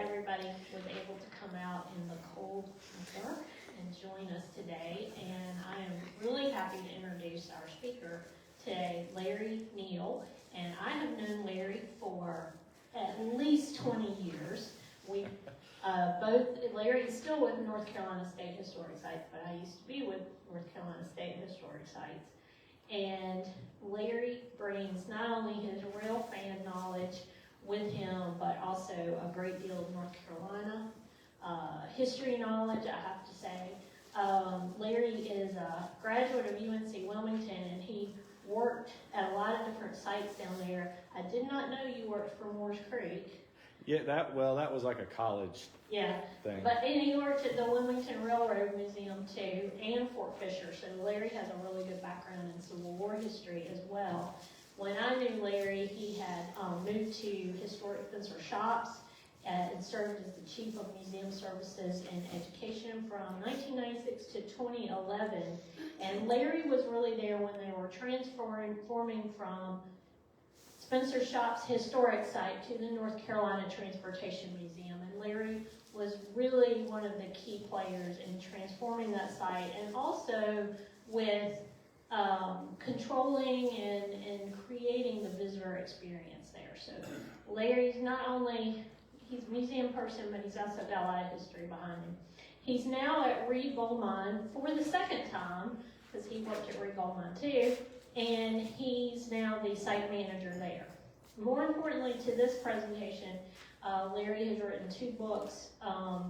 Everybody was able to come out in the cold weather and join us today. And I am really happy to introduce our speaker today, Larry Neal. And I have known Larry for at least 20 years. Larry is still with North Carolina State Historic Sites, but I used to be with North Carolina State Historic Sites. And Larry brings not only his real fan knowledge with him, but also a great deal of North Carolina history knowledge, I have to say. Larry is a graduate of UNC Wilmington, and he worked at a lot of different sites down there. I did not know you worked for Moores Creek. Yeah, that was like a college thing. But and he worked at the Wilmington Railroad Museum too, and Fort Fisher. So Larry has a really good background in Civil War history as well. When I knew Larry, he had moved to Historic Spencer Shops and served as the Chief of Museum Services and Education from 1996 to 2011. And Larry was really there when they were transforming from Spencer Shops Historic Site to the North Carolina Transportation Museum. And Larry was really one of the key players in transforming that site, and also with controlling and creating the visitor experience there. So Larry's not only, he's a museum person, but he's also got a lot of history behind him. He's now at Reed Gold Mine for the second time, because he worked at Reed Gold Mine too, and he's now the site manager there. More importantly to this presentation, Larry has written 2 books,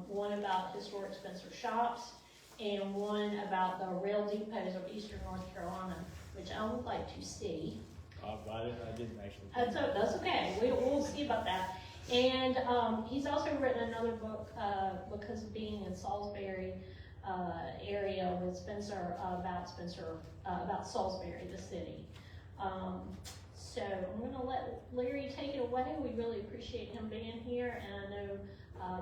one about historic Spencer Shops, and one about the rail depots of eastern North Carolina, which I would like to see. I didn't actually. That's okay. We'll see about that. And he's also written another book because of being in Salisbury area with Spencer about Salisbury, the city. So I'm going to let Larry take it away. We really appreciate him being here, and I know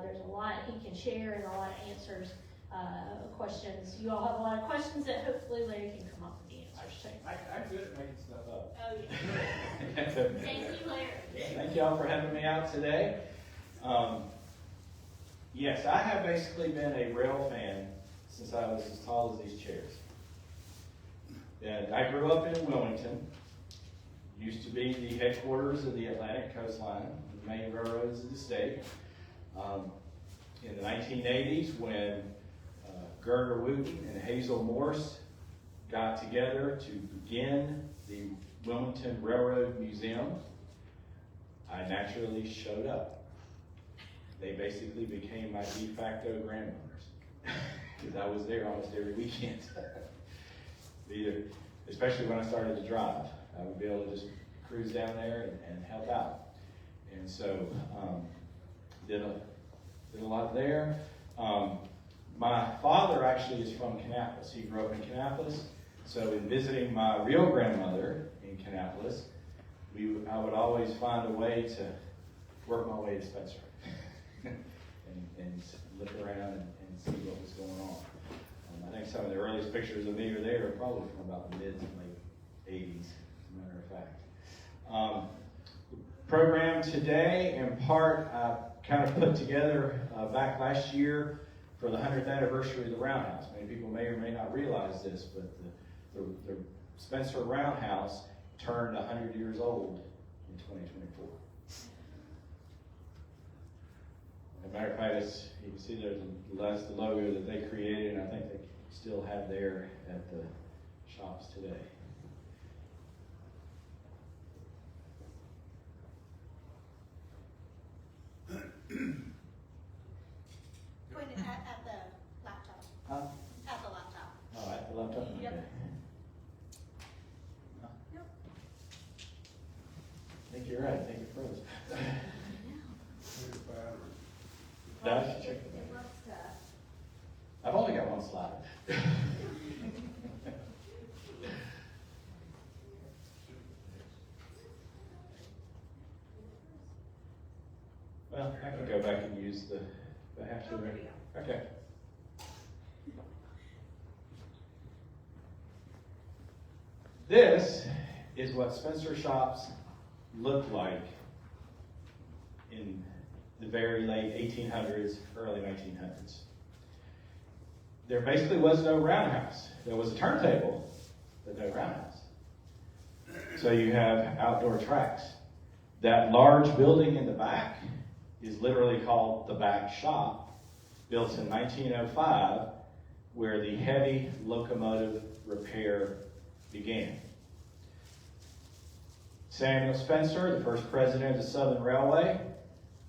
there's a lot he can share and a lot of answers. Questions. You all have a lot of questions that hopefully Larry can come up with the answers to. I'm good at making stuff up. Oh, yeah. Thank you, Larry. Thank y'all for having me out today. Yes, I have basically been a rail fan since I was as tall as these chairs. And I grew up in Wilmington. Used to be the headquarters of the Atlantic Coastline, the main railroads of the state. In the 1980s, when Gerger Wooten and Hazel Morse got together to begin the Wilmington Railroad Museum, I naturally showed up. They basically became my de facto grandmothers because I was there almost every weekend. Especially when I started to drive, I would be able to just cruise down there and help out. And so did a lot there. My father actually is from Kannapolis. He grew up in Kannapolis. So in visiting my real grandmother in Kannapolis, I would always find a way to work my way to Spencer and look around and see what was going on. I think some of the earliest pictures of me are there are probably from about the mid to late 80s, as a matter of fact. Program today, in part, I kind of put together back last year for the 100th anniversary of the Roundhouse. Many people may or may not realize this, but the Spencer Roundhouse turned 100 years old in 2024. As a matter of fact, you can see that's the logo that they created, and I think they still have there at the shops today. Point it at the laptop. Huh? At the laptop. Oh, at the laptop? Yep. Okay. Huh? Yep. I think you're right. I think it froze. Well, No, check it it looks I've only got one slide. Well, I can go back and use the have to. Okay. This is what Spencer Shops looked like in the very late 1800s, early 1900s. There basically was no roundhouse. There was a turntable, but no roundhouse. So you have outdoor tracks. That large building in the back is literally called the back shop, built in 1905, where the heavy locomotive repair began. Samuel Spencer, the first president of the Southern Railway,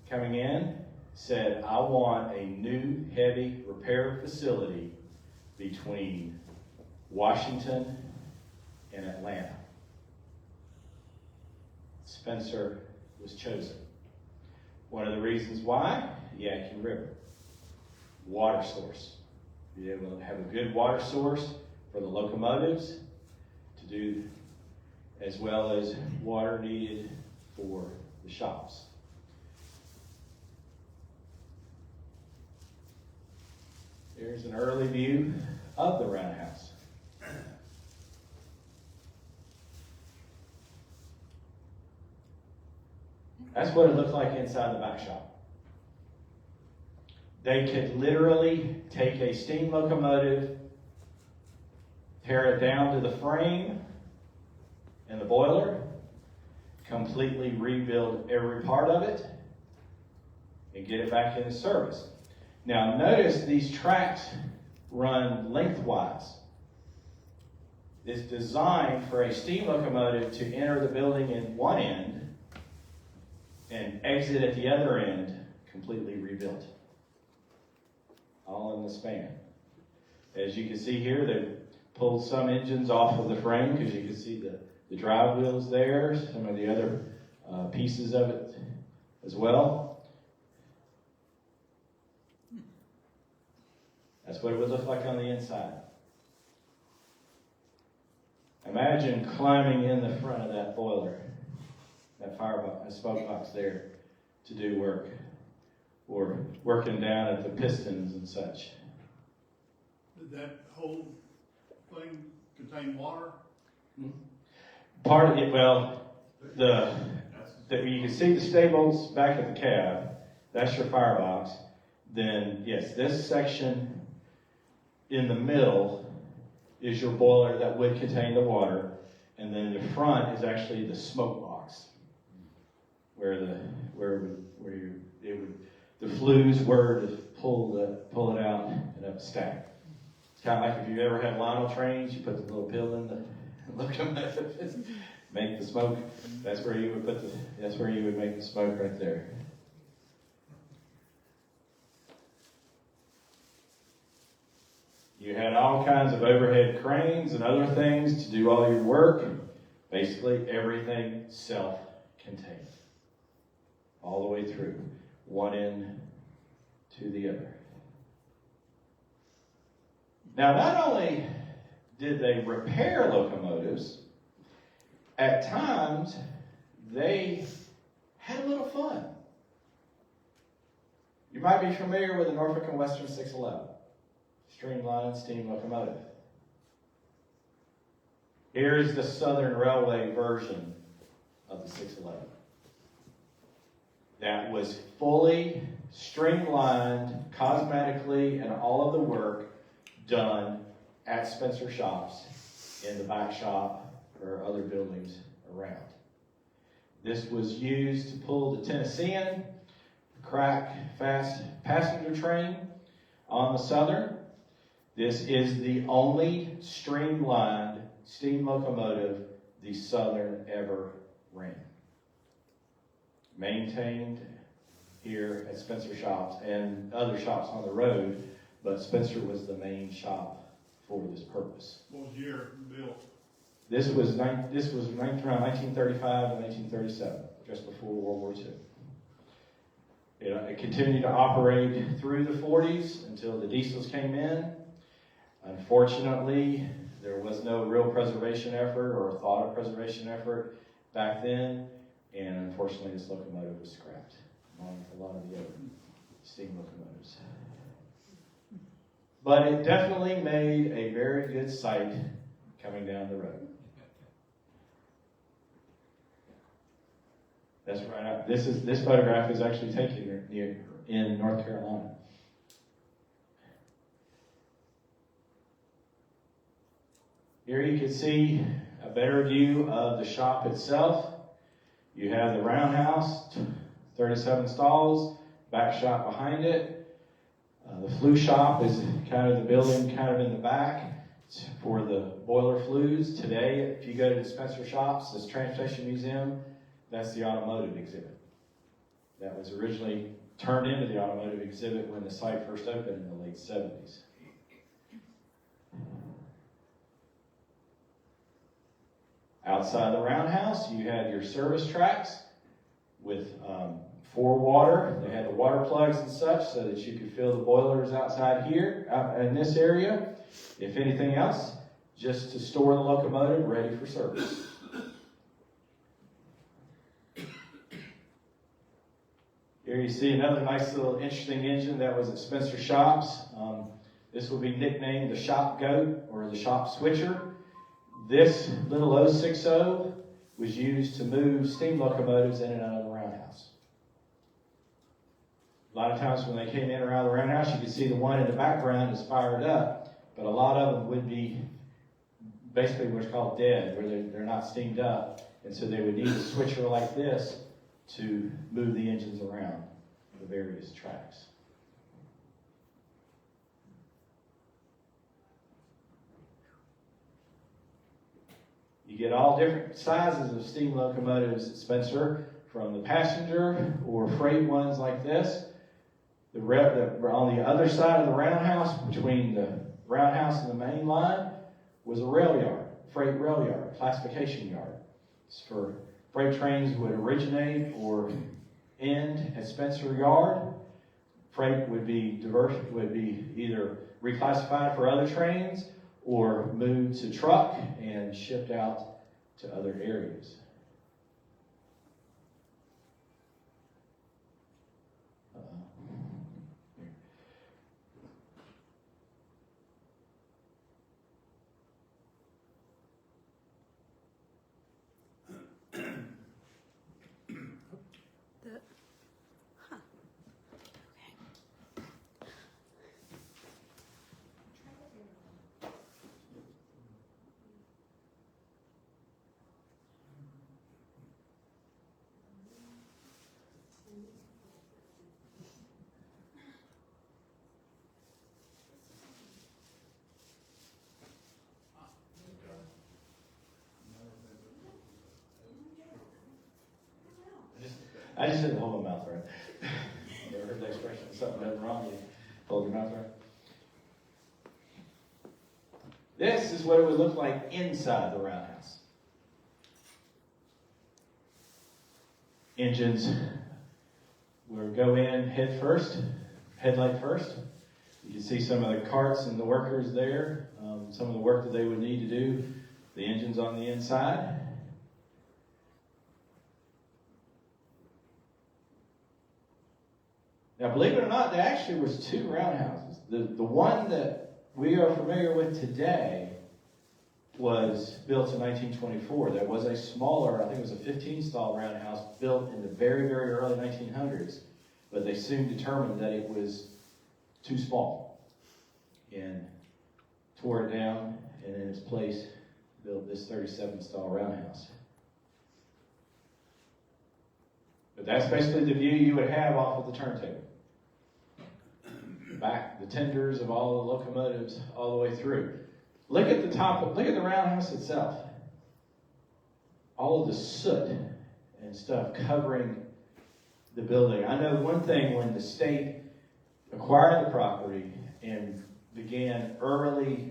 coming in, said, I want a new heavy repair facility between Washington and Atlanta. Spencer was chosen. One of the reasons why, the Yaqui River. Water source. Be able to have a good water source for the locomotives to do, as well as water needed for the shops. Here's an early view of the roundhouse. That's what it looked like inside the back shop. They could literally take a steam locomotive, tear it down to the frame and the boiler, completely rebuild every part of it, and get it back into service. Now notice these tracks run lengthwise. It's designed for a steam locomotive to enter the building in one end and exit at the other end, completely rebuilt. All in the span. As you can see here, they've pulled some engines off of the frame because you can see the drive wheels there, some of the other pieces of it as well. That's what it would look like on the inside. Imagine climbing in the front of that boiler, that firebox, that smoke box there, to do work, or working down at the pistons and such. Did that whole thing contain water? Part of it, well, you can see the stables back at the cab. That's your firebox. Then, yes, this section in the middle is your boiler that would contain the water, and then the front is actually the smoke box, where the flues were to pull it out and up stack. It's kind of like if you've ever had Lionel trains, you put the little pill in the locomotive, make the smoke. That's where you would make the smoke right there. You had all kinds of overhead cranes and other things to do all your work. Basically, everything self-contained. All the way through, one end to the other. Now, not only did they repair locomotives, at times they had a little fun. You might be familiar with the Norfolk and Western 611. Streamlined steam locomotive. Here's the Southern Railway version of the 611. That was fully streamlined, cosmetically, and all of the work done at Spencer shops, in the back shop, or other buildings around. This was used to pull the Tennessean, crack fast passenger train on the Southern. This is the only streamlined steam locomotive the Southern ever ran. Maintained here at Spencer shops and other shops on the road, but Spencer was the main shop for this purpose. What was the year built? This was around 1935 to 1937, just before World War II. It continued to operate through the 40s until the diesels came in. Unfortunately, there was no real preservation effort or thought of preservation effort back then, and unfortunately this locomotive was scrapped, along with a lot of the other steam locomotives. But it definitely made a very good sight coming down the road. That's right out. This photograph is actually taken in North Carolina. Here you can see a better view of the shop itself. You have the roundhouse, 37 stalls, back shop behind it. The flue shop is kind of the building kind of in the back for the boiler flues. Today, if you go to the Spencer Shops, this Transportation Museum, that's the automotive exhibit. That was originally turned into the automotive exhibit when the site first opened in the late 70s. Outside the roundhouse, you had your service tracks with for water. They had the water plugs and such so that you could fill the boilers outside here, out in this area. If anything else, just to store the locomotive ready for service. Here you see another nice little interesting engine that was at Spencer Shops. This will be nicknamed the Shop Goat or the Shop Switcher. This little 060 was used to move steam locomotives in and out of the roundhouse. A lot of times when they came in around the roundhouse, you could see the one in the background is fired up, but a lot of them would be basically what's called dead, where they're not steamed up, and so they would need a switcher like this to move the engines around the various tracks. You get all different sizes of steam locomotives at Spencer, from the passenger or freight ones like this. On the other side of the roundhouse, between the roundhouse and the main line, was a rail yard, freight rail yard, classification yard. It's for freight trains would originate or end at Spencer Yard. Freight would be either reclassified for other trains or moved to truck and shipped out to other areas. I just didn't hold my mouth right. You ever heard the expression, something done wrong, you hold your mouth right? This is what it would look like inside the roundhouse. Engines would go in headlight first. You can see some of the carts and the workers there, some of the work that they would need to do, the engines on the inside. Now, believe it or not, there actually was two roundhouses. The one that we are familiar with today was built in 1924. There was a smaller, I think it was a 15-stall roundhouse built in the very, very early 1900s, but they soon determined that it was too small and tore it down, and in its place built this 37-stall roundhouse. But that's basically the view you would have off of the turntable. Back, the tenders of all the locomotives all the way through. Look at the roundhouse itself. All of the soot and stuff covering the building. I know one thing, when the state acquired the property and began early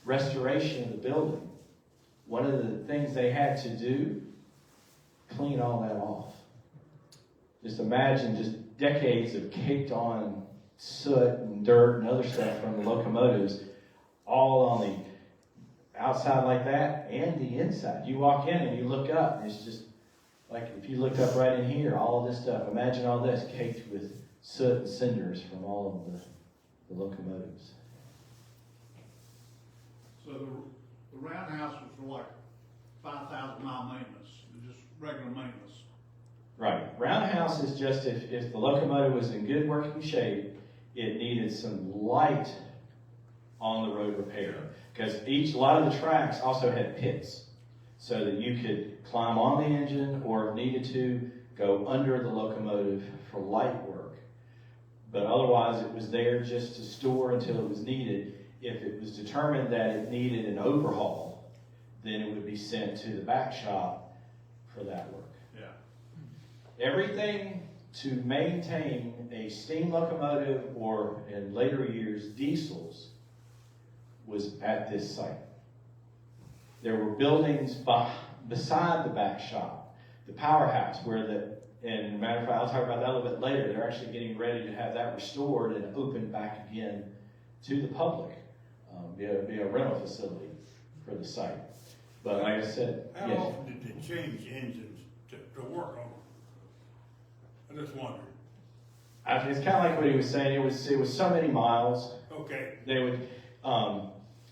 restoration of the building, one of the things they had to do, clean all that off. Just imagine just decades of caked on soot and dirt and other stuff from the locomotives, all on the outside like that and the inside. You walk in and you look up, and it's just like if you looked up right in here, all of this stuff. Imagine all this caked with soot and cinders from all of the locomotives. So the roundhouse was for like 5,000 mile maintenance, just regular maintenance. Right. Roundhouse is just if the locomotive was in good working shape, it needed some light on the road repair. Because a lot of the tracks also had pits, so that you could climb on the engine or if needed to, go under the locomotive for light work. But otherwise it was there just to store until it was needed. If it was determined that it needed an overhaul, then it would be sent to the back shop for that work. Yeah. Everything to maintain a steam locomotive or in later years diesels was at this site. There were buildings beside the back shop, the powerhouse, and matter of fact, I'll talk about that a little bit later. They're actually getting ready to have that restored and opened back again to the public, be a rental facility for the site. But like I said, How yes. often did they change engines to work on them? I just wondered. It's kind of like what he was saying. It was so many miles. Okay. They would,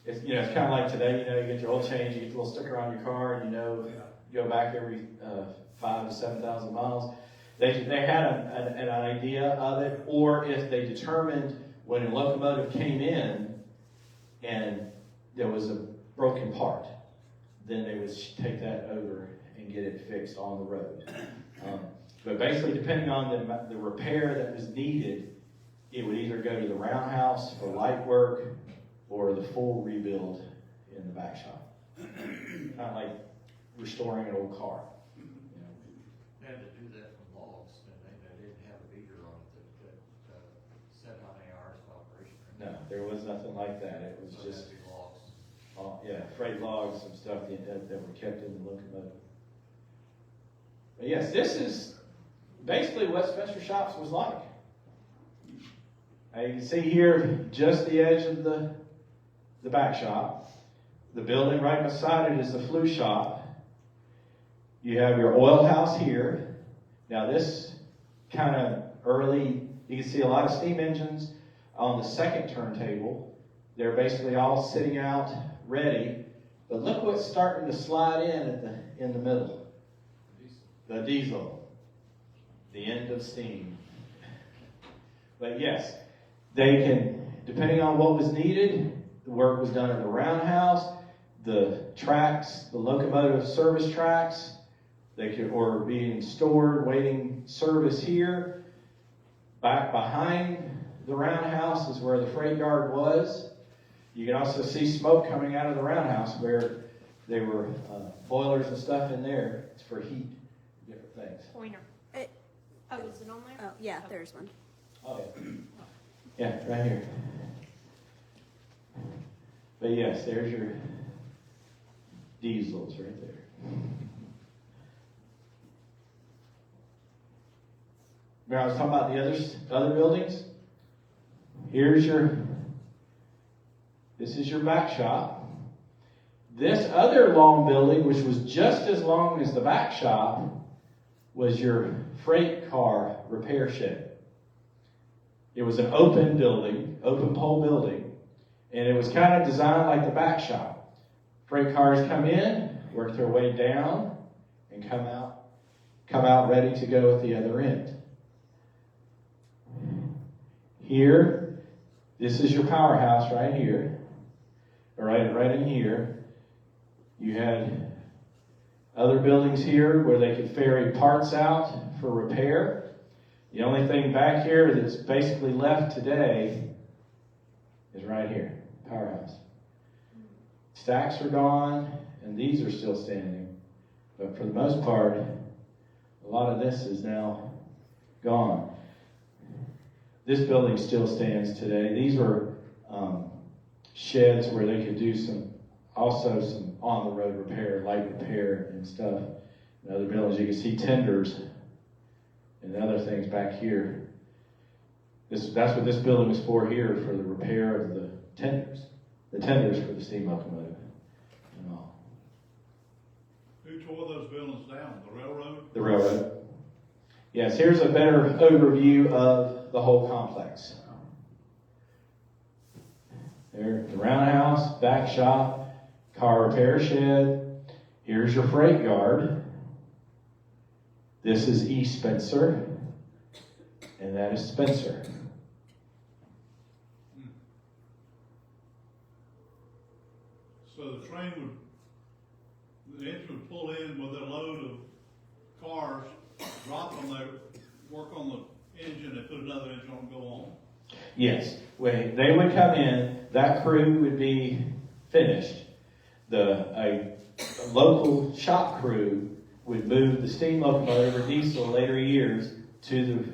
it's kind of like today. You get your oil change, you get a little sticker on your car, and you go back every 5,000 to 7,000 miles. They had an idea of it, or if they determined when a locomotive came in and there was a broken part, then they would take that over and get it fixed on the road. But basically, depending on the repair that was needed, it would either go to the roundhouse for light work or the full rebuild in the back shop. Kind of like restoring an old car. They had to do that from logs, and they didn't have a meter on it that said how many hours of operation. No, there was nothing like that. It was So just, that'd be logs. freight logs and stuff that were kept in the locomotive. But yes, this is basically what Spencer Shops was like. Now you can see here just the edge of the back shop. The building right beside it is the flue shop. You have your oil house here. Now this kind of early, you can see a lot of steam engines on the second turntable. They're basically all sitting out ready. But look what's starting to slide in the middle. The diesel. The end of steam. But yes, they can, depending on what was needed, the work was done at the roundhouse, the tracks, the locomotive service tracks, or being stored, waiting service here. Back behind the roundhouse is where the freight yard was. You can also see smoke coming out of the roundhouse where there were boilers and stuff in there. It's for heat, different things. Pointer. Oh, is it on there? Oh, yeah, there's one. Oh, yeah. Yeah, right here. But yes, there's your diesels right there. Remember I was talking about the other buildings? This is your back shop. This other long building, which was just as long as the back shop, was your freight car repair shed. It was an open building, open pole building, and it was kind of designed like the back shop. Freight cars come in, work their way down, and come out ready to go at the other end. Here, this is your powerhouse right here, right in here. You had other buildings here where they could ferry parts out for repair. The only thing back here that's basically left today is right here, powerhouse. Stacks are gone, and these are still standing. But for the most part, a lot of this is now gone. This building still stands today. These were sheds where they could do some on-the-road repair, light repair and stuff. In other buildings, you can see tenders and other things back here. That's what this building was for here, for the repair of the tenders for the steam locomotive and all. Who tore those buildings down? The railroad? The railroad. Yes, here's a better overview of the whole complex. There, the roundhouse, back shop, car repair shed. Here's your freight yard. This is East Spencer, and that is Spencer. So the train the engine would pull in with a load of cars, drop them there, work on the engine, and put another engine on and go on. Yes, when they would come in, that crew would be finished. A local shop crew would move the steam locomotive or diesel later years to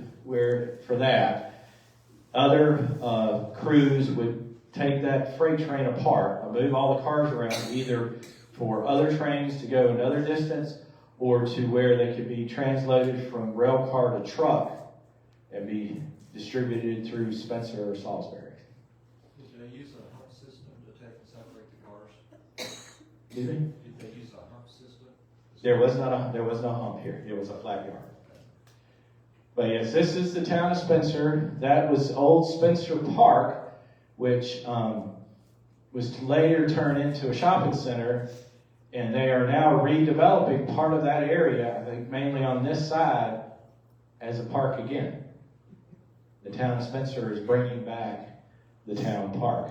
for that. Other crews would take that freight train apart, move all the cars around, either for other trains to go another distance or to where they could be transloaded from rail car to truck and be distributed through Spencer or Salisbury. Did they use a hump system to take and separate the cars? Excuse me? Did they use a hump system? There was no hump here. It was a flat yard. But yes, this is the town of Spencer. That was old Spencer Park, which was later turned into a shopping center, and they are now redeveloping part of that area, I think mainly on this side, as a park again. The town of Spencer is bringing back the town park.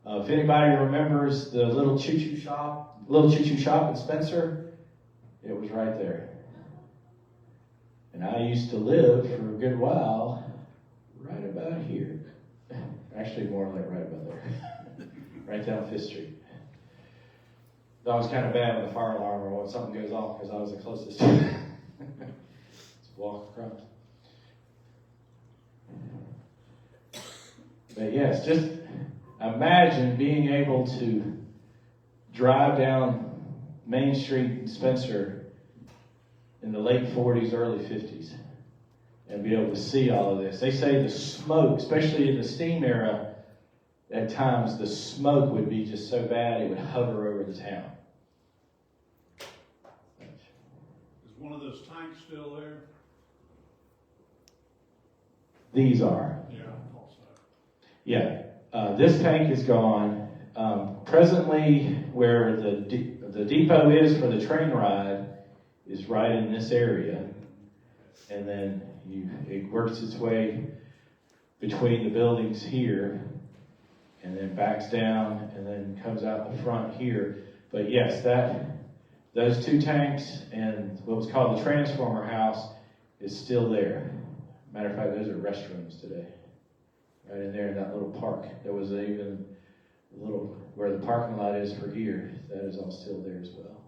If anybody remembers the little choo-choo shop in Spencer, it was right there. And I used to live for a good while right about here. Actually, more like right about there. Right down 5th Street. That was kind of bad with the fire alarm or when something goes off because I was the closest. Just walk across. But yes, just imagine being able to drive down Main Street in Spencer in the late 40s, early 50s, and be able to see all of this. They say the smoke, especially in the steam era, at times the smoke would be just so bad it would hover over the town. Is one of those tanks still there? These are. Yeah, I thought so. Yeah. This tank is gone. Presently, where the depot is for the train ride is right in this area. And then it works its way between the buildings here and then backs down and then comes out the front here. But yes, those two tanks and what was called the transformer house is still there. Matter of fact, those are restrooms today. Right in there in that little park. There was even a little, where the parking lot is for here, that is all still there as well.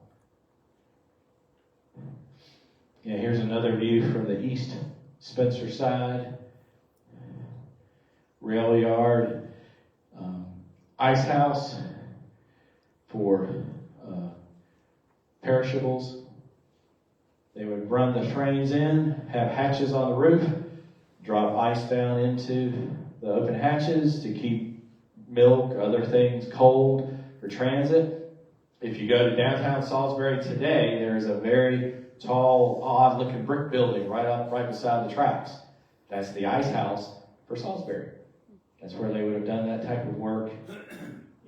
Yeah, here's another view from the East Spencer side. Rail yard. Ice house for perishables. They would run the trains in, have hatches on the roof, drop ice down into the open hatches to keep milk or other things cold for transit. If you go to downtown Salisbury today, there's a very tall, odd-looking brick building right beside the tracks. That's the ice house for Salisbury. That's where they would have done that type of work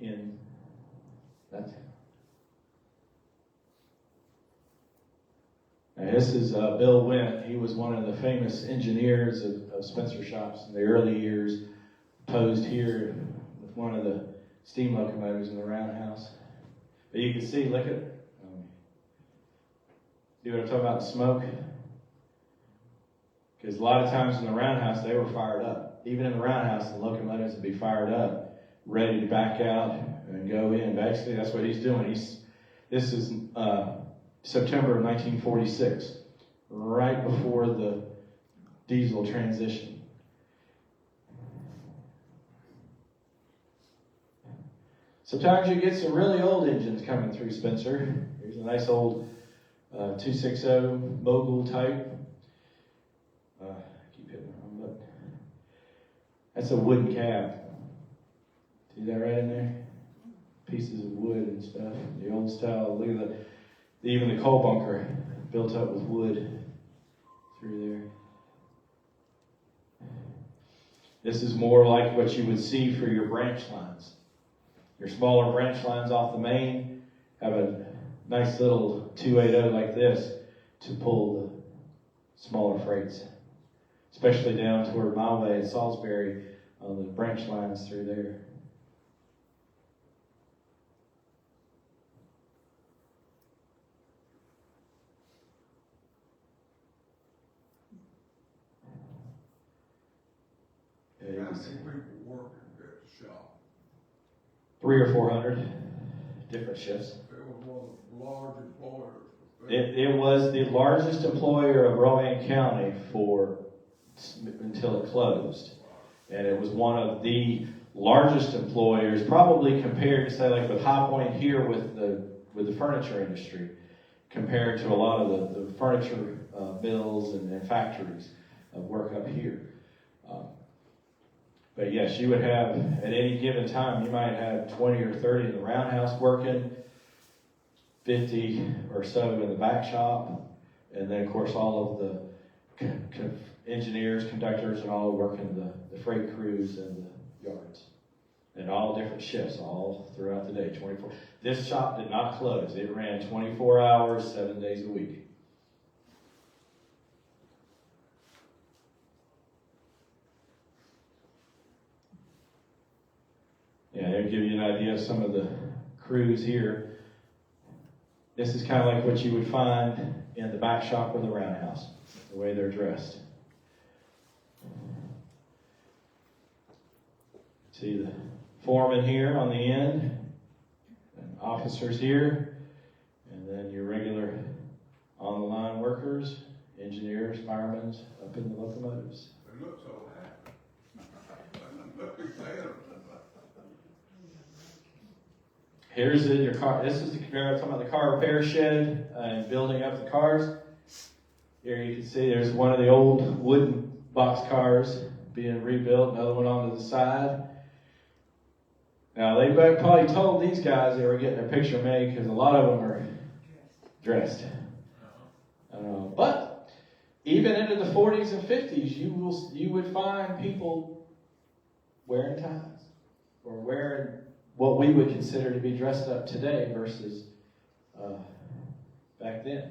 in that. Now, this is Bill Went. He was one of the famous engineers of Spencer shops in the early years. Posed here with one of the steam locomotives in the roundhouse. But you can see, look at, see what I'm talking about, the smoke? Because a lot of times in the roundhouse, they were fired up. Even in the roundhouse, the locomotives would be fired up, ready to back out and go in. Basically, that's what he's doing. This is September of 1946, right before the diesel transition. Sometimes you get some really old engines coming through Spencer. Here's a nice old 260 Mogul type. Keep hitting the wrong button. That's a wooden cab. See that right in there? Pieces of wood and stuff. The old style. Look at even the coal bunker built up with wood through there. This is more like what you would see for your branch lines. Your smaller branch lines off the main have a nice little 280 like this. to pull the smaller freights, especially down toward my way in Salisbury on the branch lines through there. Yeah, How you can many see people working at the shop? 300 or 400 different shifts. It was one of the large employers. It was the largest employer of Rowan County until it closed. And it was one of the largest employers, probably compared to, say, like with High Point here with the furniture industry, compared to a lot of the furniture mills and factories of work up here. But yes, you would have, at any given time, you might have 20 or 30 in the roundhouse working, 50 or so in the back shop, and then, of course, all of the engineers, conductors, and all working the freight crews and the yards. And all different shifts, all throughout the day, 24. This shop did not close. It ran 24 hours, 7 days a week. Yeah, they'll give you an idea of some of the crews here. This is kind of like what you would find in the back shop or the roundhouse, the way they're dressed. See the foreman here on the end, and officers here, and then your regular on-the-line workers, engineers, firemen up in the locomotives. They look so happy. Look at Here's your car. This is talking about the car repair shed and building up the cars. Here you can see there's one of the old wooden box cars being rebuilt, another one onto the side. Now they probably told these guys they were getting their picture made because a lot of them are dressed. But even into the 40s and 50s, you would find people wearing ties or wearing what we would consider to be dressed up today versus back then.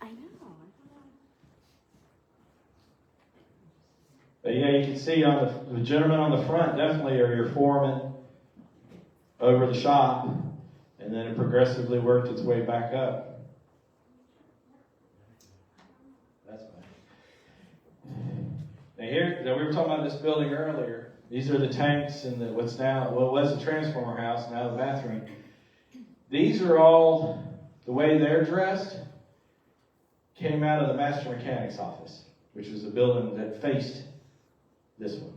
I know. But yeah, you can see on the gentlemen on the front definitely are your foremen over the shop, and then it progressively worked its way back up. That's fine. Now here, we were talking about this building earlier. These are the tanks and what was the transformer house, now the bathroom. These are all, the way they're dressed, came out of the master mechanic's office, which was the building that faced this one.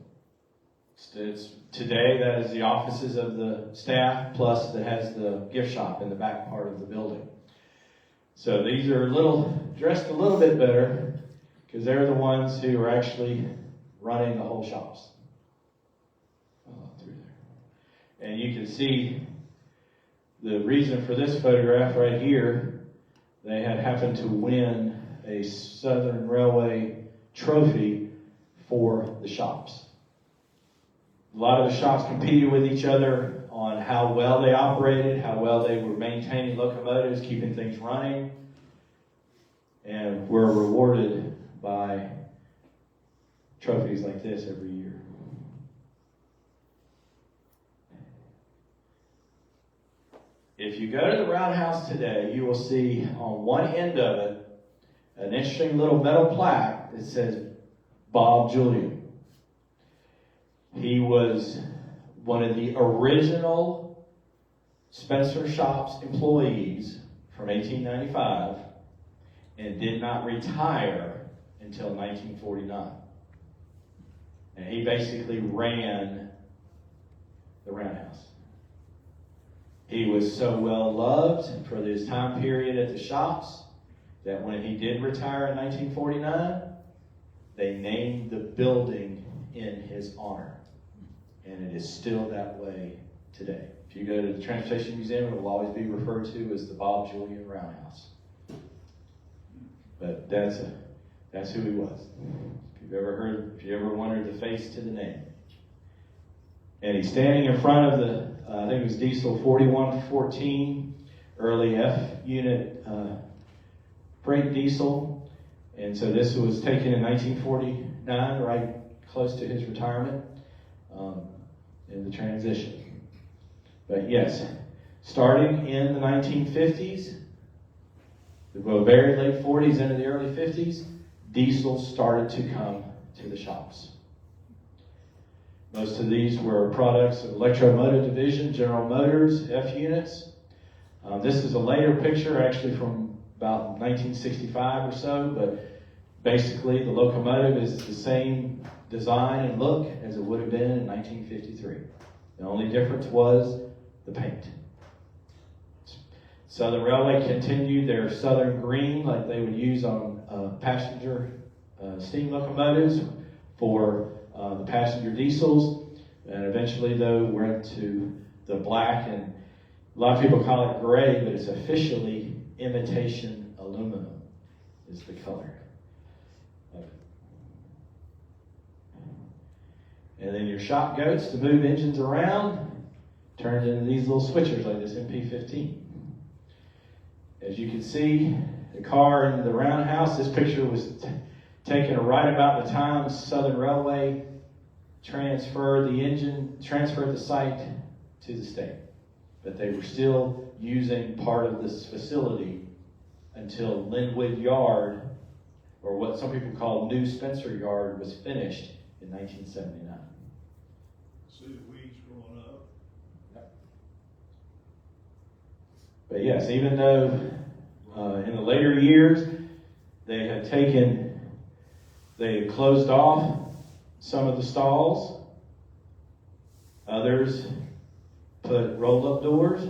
Today, that is the offices of the staff, plus that has the gift shop in the back part of the building. So these are dressed a little bit better, because they're the ones who are actually running the whole shops. Through there. And you can see the reason for this photograph right here. They had happened to win a Southern Railway trophy for the shops. A lot of the shops competed with each other on how well they operated, how well they were maintaining locomotives, keeping things running, and were rewarded by trophies like this every year. If you go to the roundhouse today, you will see on one end of it an interesting little metal plaque that says Bob Julian. He was one of the original Spencer Shops employees from 1895 and did not retire until 1949. And he basically ran the roundhouse. He was so well loved for his time period at the shops that when he did retire in 1949, they named the building in his honor. And it is still that way today. If you go to the Transportation Museum, it will always be referred to as the Bob Julian Roundhouse. But that's who he was. If you ever wondered the face to the name. And he's standing in front of the, I think it was diesel 4114, early F unit freight diesel. And so this was taken in 1949, right close to his retirement in the transition. But yes, starting in the 1950s, the very late 40s into the early 50s, diesels started to come to the shops. Most of these were products of Electromotive Division, General Motors, F units. This is a later picture, actually from about 1965 or so, but basically the locomotive is the same design and look as it would have been in 1953. The only difference was the paint. Southern Railway continued their Southern Green like they would use on passenger steam locomotives for the passenger diesels, and eventually though went to the black, and a lot of people call it gray, but it's officially imitation aluminum is the color. And then your shop goats to move engines around turned into these little switchers like this MP15. As you can see, the car in the roundhouse, this picture was taken right about the time Southern Railway transferred the site to the state. But they were still using part of this facility until Linwood Yard, or what some people call New Spencer Yard, was finished in 1979. See the weeds growing up. But yes, even though in the later years they had closed off some of the stalls, others put roll-up doors,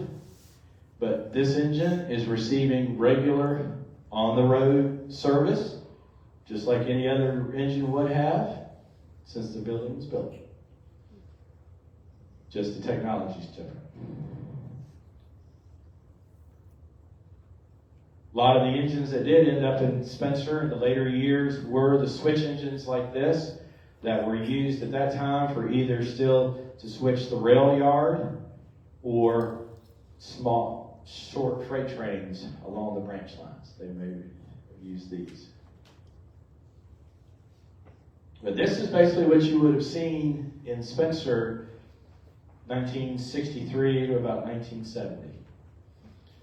but this engine is receiving regular on-the-road service, just like any other engine would have since the building was built. Just the technology is different. A lot of the engines that did end up in Spencer in the later years were the switch engines like this that were used at that time for either still to switch the rail yard or small, short freight trains along the branch lines. They may have used these. But this is basically what you would have seen in Spencer 1963 to about 1970.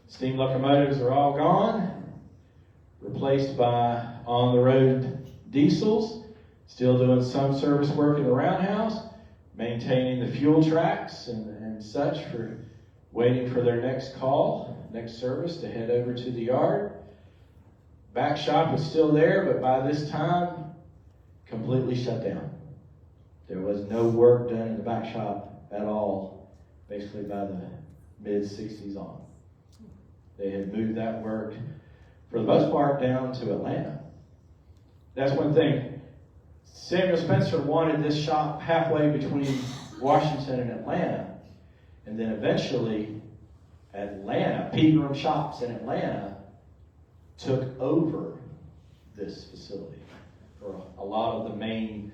Steam locomotives are all gone, replaced by on-the-road diesels, still doing some service work in the roundhouse, maintaining the fuel tracks and such for waiting for their next call, next service to head over to the yard. Back shop is still there, but by this time, completely shut down. There was no work done in the back shop at all, basically by the mid-60s on. They had moved that work, for the most part, down to Atlanta. That's one thing. Samuel Spencer wanted this shop halfway between Washington and Atlanta, and then eventually Atlanta, Pegram Shops in Atlanta, took over this facility for a lot of the main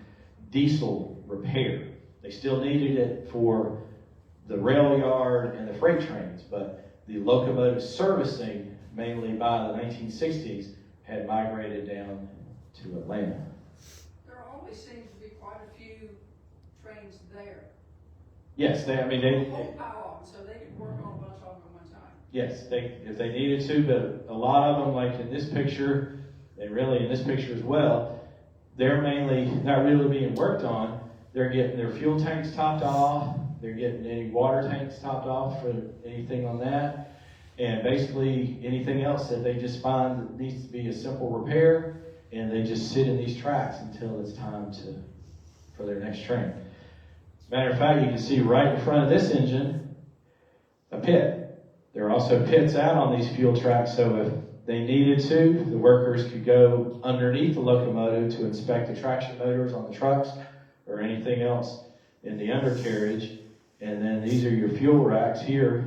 diesel repair. They still needed it for the rail yard and the freight trains, but the locomotive servicing, mainly by the 1960s, had migrated down to Atlanta. There always seems to be quite a few trains there. Yes, A whole pile of them, so they could work on a bunch of them at one time. yes, if they needed to, but a lot of them, like in this picture, and really in this picture as well, they're mainly not really being worked on. They're getting their fuel tanks topped off. They're getting any water tanks topped off for anything on that. And basically anything else that they just find that needs to be a simple repair, and they just sit in these tracks until it's time for their next train. Matter of fact, you can see right in front of this engine, a pit. There are also pits out on these fuel tracks, so if they needed to, the workers could go underneath the locomotive to inspect the traction motors on the trucks or anything else in the undercarriage. And then these are your fuel racks here,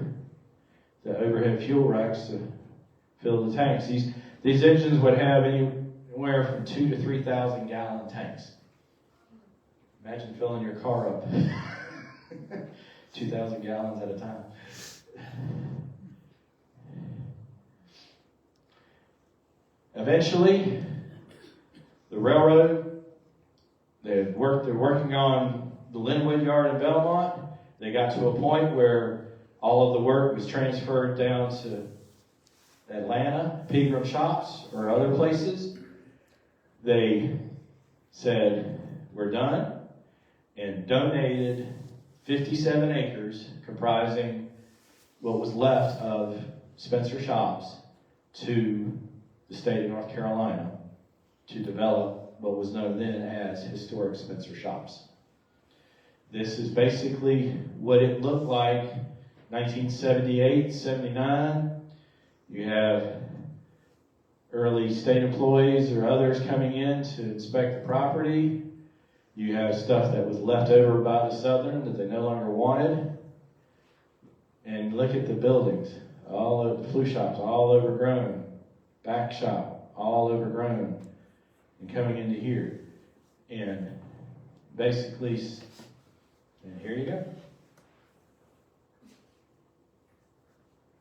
the overhead fuel racks to fill the tanks. These engines would have anywhere from 2,000 to 3,000 gallon tanks. Imagine filling your car up 2,000 gallons at a time. Eventually, the railroad, they're working on the Linwood Yard in Belmont. They got to a point where all of the work was transferred down to Atlanta, Pegram Shops, or other places. They said, we're done, and donated 57 acres comprising what was left of Spencer Shops to the state of North Carolina to develop what was known then as Historic Spencer Shops. This is basically what it looked like 1978, 79. You have early state employees or others coming in to inspect the property. You have stuff that was left over by the Southern that they no longer wanted. And look at the buildings, all of the flu shops, all overgrown. Back shop, all overgrown. And coming into here. And basically, and here you go.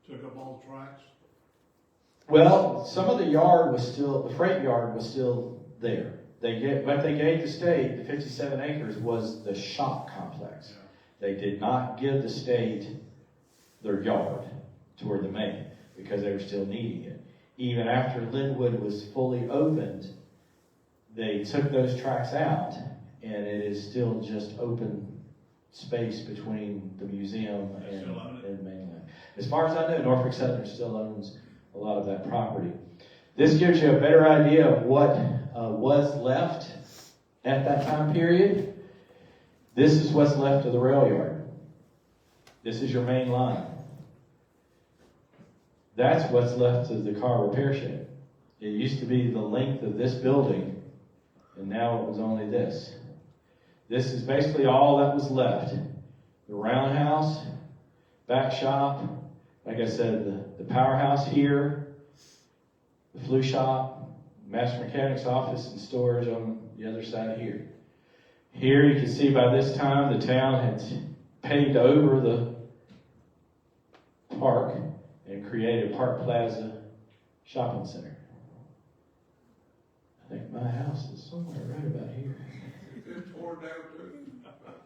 Took up all the tracks. Well, some of the yard was still, the freight yard was still there. What they gave the state, the 57 acres, was the shop complex. Yeah. They did not give the state their yard toward the main because they were still needing it. Even after Linwood was fully opened, they took those tracks out, and it is still just open space between the museum and mainland. As far as I know, Norfolk Southern still owns a lot of that property. This gives you a better idea of what was left at that time period. This is what's left of the rail yard. This is your main line. That's what's left of the car repair shed. It used to be the length of this building, and now it was only this. This is basically all that was left. The roundhouse, back shop, like I said, the powerhouse here, the flu shop, master mechanic's office and storage on the other side here. Here you can see by this time the town had paved over the park and created Park Plaza Shopping Center. I think my house is somewhere right about here. It's torn down too.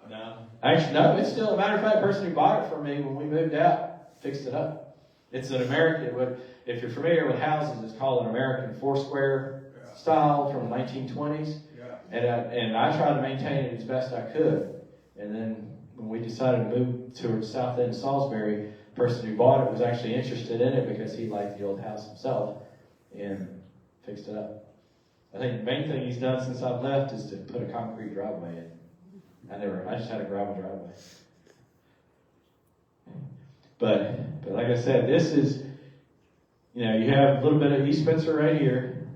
No. Actually, no, it's still, a matter of fact, the person who bought it from me when we moved out fixed it up. It's an American, if you're familiar with houses, it's called an American Foursquare style from the 1920s. Yeah. And I tried to maintain it as best I could. And then when we decided to move towards South End Salisbury, the person who bought it was actually interested in it because he liked the old house himself and fixed it up. I think the main thing he's done since I've left is to put a concrete driveway in. I just had a gravel driveway. But like I said, this is, you have a little bit of East Spencer right here.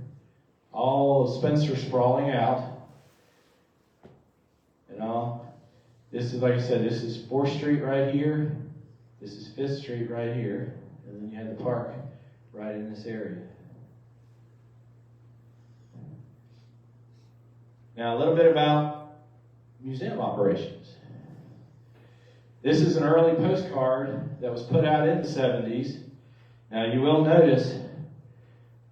All of Spencer sprawling out. And all. This is, like I said, this is 4th Street right here. This is 5th Street right here. And then you have the park right in this area. Now a little bit about museum operations. This is an early postcard that was put out in the 70s. Now you will notice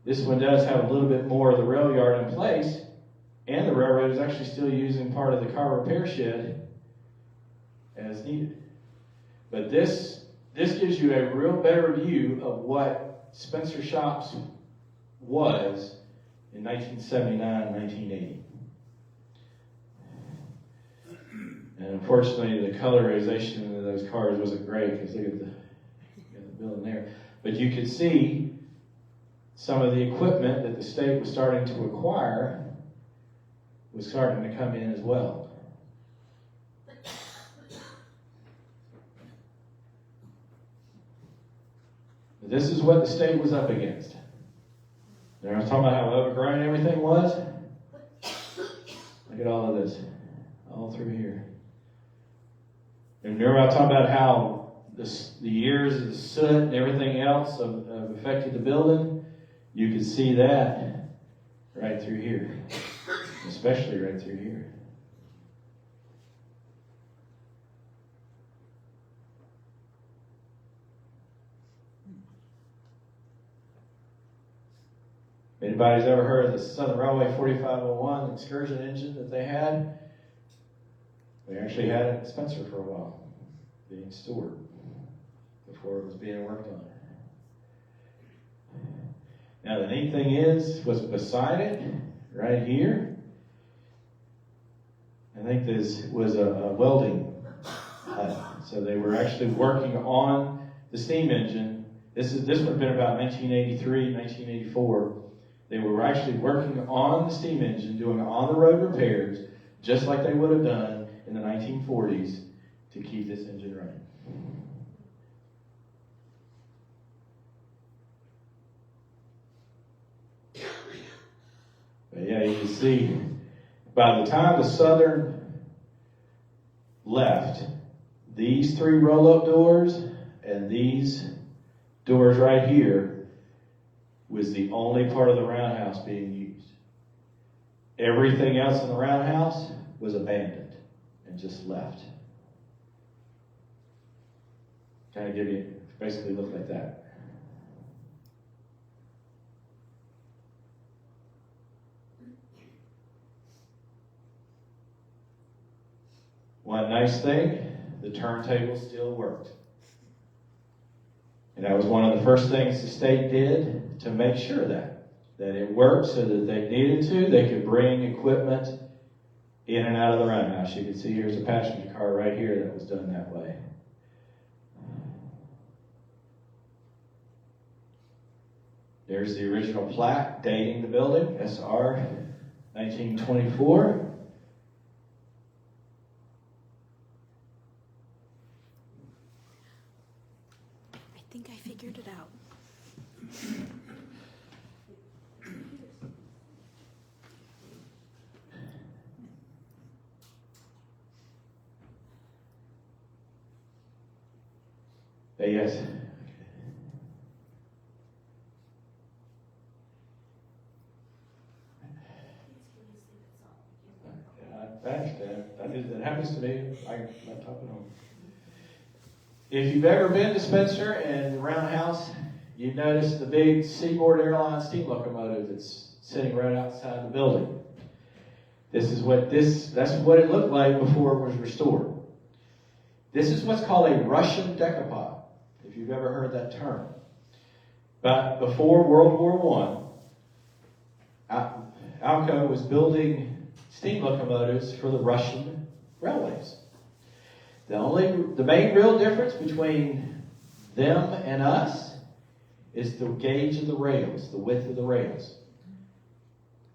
this one does have a little bit more of the rail yard in place, and the railroad is actually still using part of the car repair shed as needed. But this gives you a real better view of what Spencer Shops was in 1979, 1980. And unfortunately, the colorization of those cars wasn't great because look at the building there. But you could see some of the equipment that the state was starting to acquire was starting to come in as well. But this is what the state was up against. Now, I was talking about how overgrown everything was. Look at all of this, all through here. And remember I talked about how the years of the soot and everything else have affected the building? You can see that right through here, especially right through here. Anybody's ever heard of the Southern Railway 4501 excursion engine that they had? They actually had it in Spencer for a while, being stored before it was being worked on. Now the neat thing is, what's beside it, right here, I think this was a welding hut. So they were actually working on the steam engine. This would have been about 1983, 1984. They were actually working on the steam engine, doing on-the-road repairs, just like they would have done in the 1940s to keep this engine running. But yeah, you can see, by the time the Southern left, these three roll-up doors and these doors right here was the only part of the roundhouse being used. Everything else in the roundhouse was abandoned and just left. Kind of give you, basically look like that. One nice thing, the turntable still worked. And that was one of the first things the state did to make sure that it worked, so that if they needed to, they could bring equipment in and out of the roundhouse. You can see here's a passenger car right here that was done that way. There's the original plaque dating the building, SR 1924. I think I figured it out. Yes. I understand. That happens to me. I'm top at home. If you've ever been to Spencer and the Roundhouse, you've noticed the big Seaboard Airlines steam locomotive that's sitting right outside the building. That's what it looked like before it was restored. This is what's called a Russian decapod, if you've ever heard that term. But before World War I, Alco was building steam locomotives for the Russian railways. The main real difference between them and us is the gauge of the rails, the width of the rails.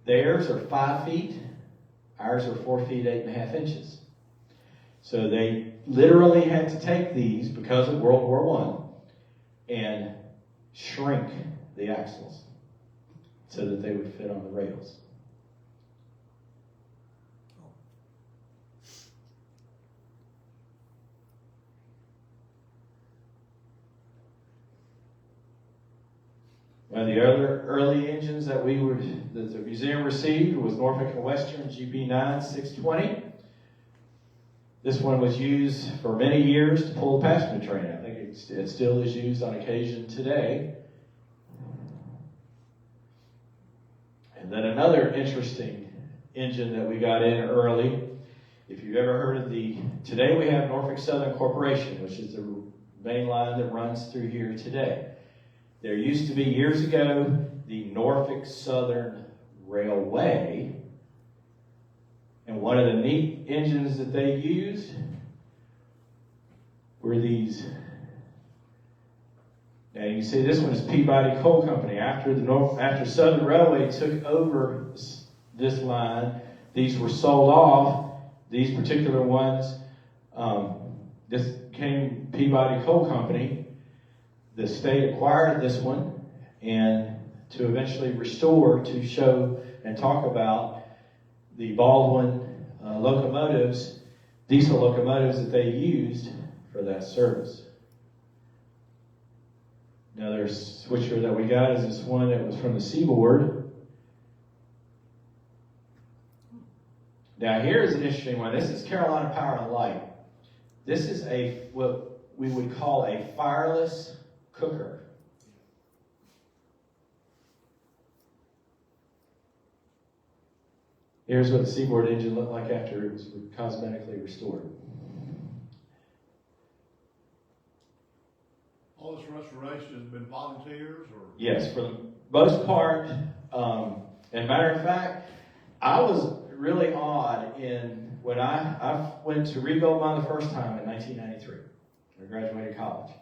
Theirs are 5 feet, ours are 4 feet, 8.5 inches. So they literally had to take these, because of World War I, and shrink the axles so that they would fit on the rails. One of the other early engines that the museum received was Norfolk and Western GB9 620. This one was used for many years to pull a passenger train. I think it still is used on occasion today. And then another interesting engine that we got in early, if you've ever heard of today we have Norfolk Southern Corporation, which is the main line that runs through here today. There used to be, years ago, the Norfolk Southern Railway, and one of the neat engines that they used were these. Now you can see this one is Peabody Coal Company. After Southern Railway took over this line, these were sold off. These particular ones, this became Peabody Coal Company. The state acquired this one, and to eventually restore, to show and talk about the Baldwin locomotives, diesel locomotives that they used for that service. Another switcher that we got is this one that was from the Seaboard. Now here's an interesting one. This is Carolina Power and Light. This is what we would call a fireless cooker. Here's what the Seaboard engine looked like after it was cosmetically restored. All this restoration has been volunteers or? Yes, for the most part. And matter of fact, I was really awed when I went to Regold Mine the first time in 1993. I graduated college.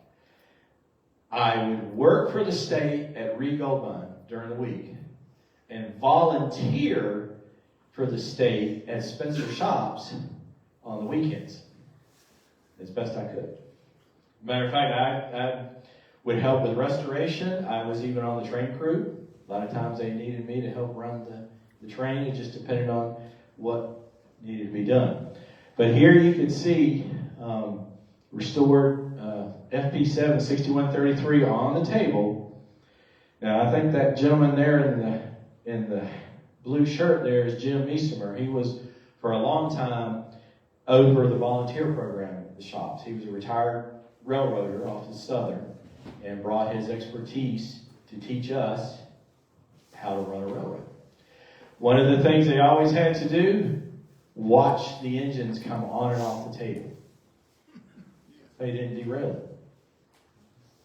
I would work for the state at Regold Mine during the week and volunteer for the state at Spencer Shops on the weekends as best I could. Matter of fact, I would help with restoration. I was even on the train crew. A lot of times they needed me to help run the train. It just depended on what needed to be done. But here you can see restored FP7 6133 on the table. Now I think that gentleman there in the blue shirt there is Jim Meesemer. He was for a long time over the volunteer program at the shops. He was a retired railroader off the Southern and brought his expertise to teach us how to run a railroad. One of the things they always had to do, watch the engines come on and off the table. They didn't derail it.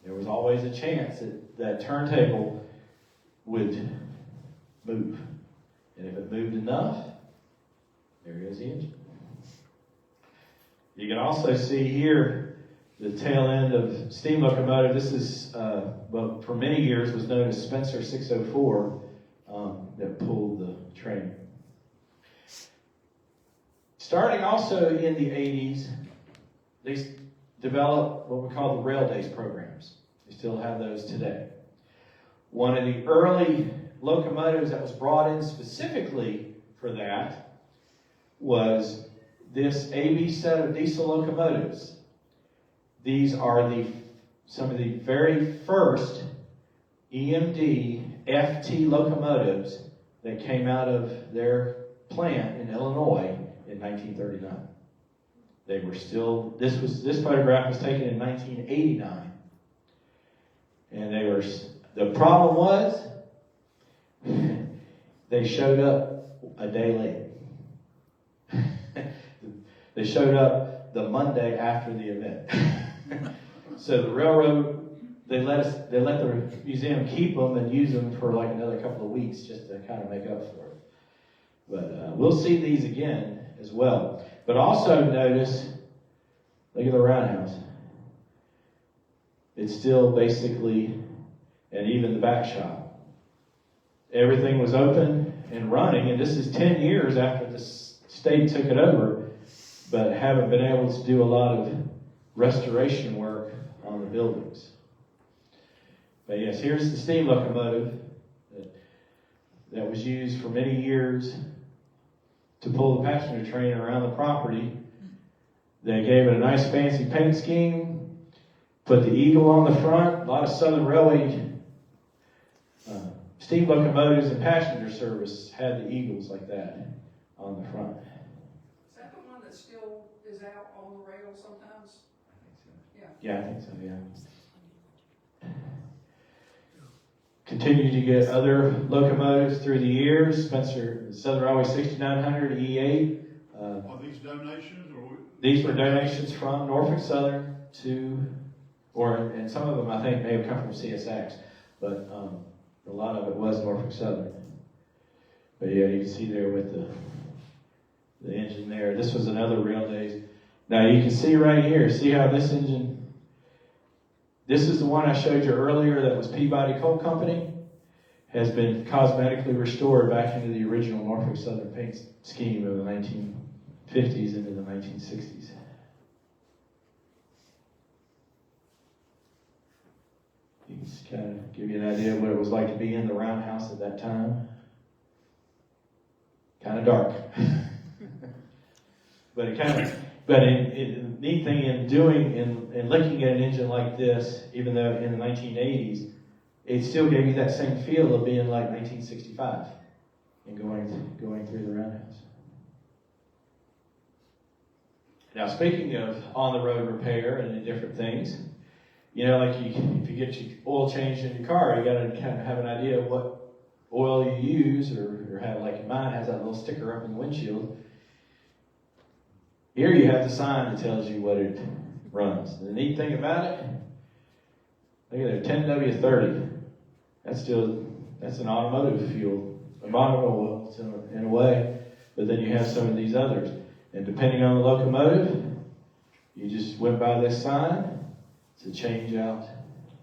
There was always a chance that turntable would move. And if it moved enough, there goes the engine. You can also see here the tail end of steam locomotive. This is, for many years was known as Spencer 604 that pulled the train. Starting also in the 80s, they developed what we call the Rail Days programs. They still have those today. One of the early locomotives that was brought in specifically for that was this AB set of diesel locomotives. These are some of the very first EMD FT locomotives that came out of their plant in Illinois in 1939. They were still, this photograph was taken in 1989. And the problem was, they showed up a day late. They showed up the Monday after the event. So the railroad, they let the museum keep them and use them for like another couple of weeks just to kind of make up for it. But we'll see these again as well. But also notice, look at the roundhouse. It's still basically, and even the back shop. Everything was open and running, and this is 10 years after the state took it over, but haven't been able to do a lot of restoration work on the buildings. But yes, here's the steam locomotive that was used for many years to pull the passenger train around the property. They gave it a nice fancy paint scheme, put the eagle on the front. A lot of Southern Railway steam locomotives and passenger service had the eagles like that on the front. Is that the one that still is out on the rail sometimes? Yeah, I think so, yeah. Continued to get other locomotives through the years. Southern Railway 6900 E8. Are these donations or? These were donations from Norfolk Southern and some of them I think may have come from CSX, but a lot of it was Norfolk Southern. But yeah, you can see there with the engine there. This was another Rail Days. Now you can see right here, see how this engine, this is the one I showed you earlier that was Peabody Coal Company, has been cosmetically restored back into the original Norfolk Southern paint scheme of the 1950s into the 1960s. You can just kind of give you an idea of what it was like to be in the roundhouse at that time. Kind of dark. But the neat thing in looking at an engine like this, even though in the 1980s, it still gave you that same feel of being like 1965 and going through the roundhouse. Now, speaking of on-the-road repair and different things, you know, like if you get your oil changed in your car, you got to kind of have an idea of what oil you use, or have, like mine has that little sticker up in the windshield. Here you have the sign that tells you what it runs. The neat thing about it, look at there, 10W30. That's an automotive fuel, a motor oil in a way, but then you have some of these others. And depending on the locomotive, you just went by this sign to change out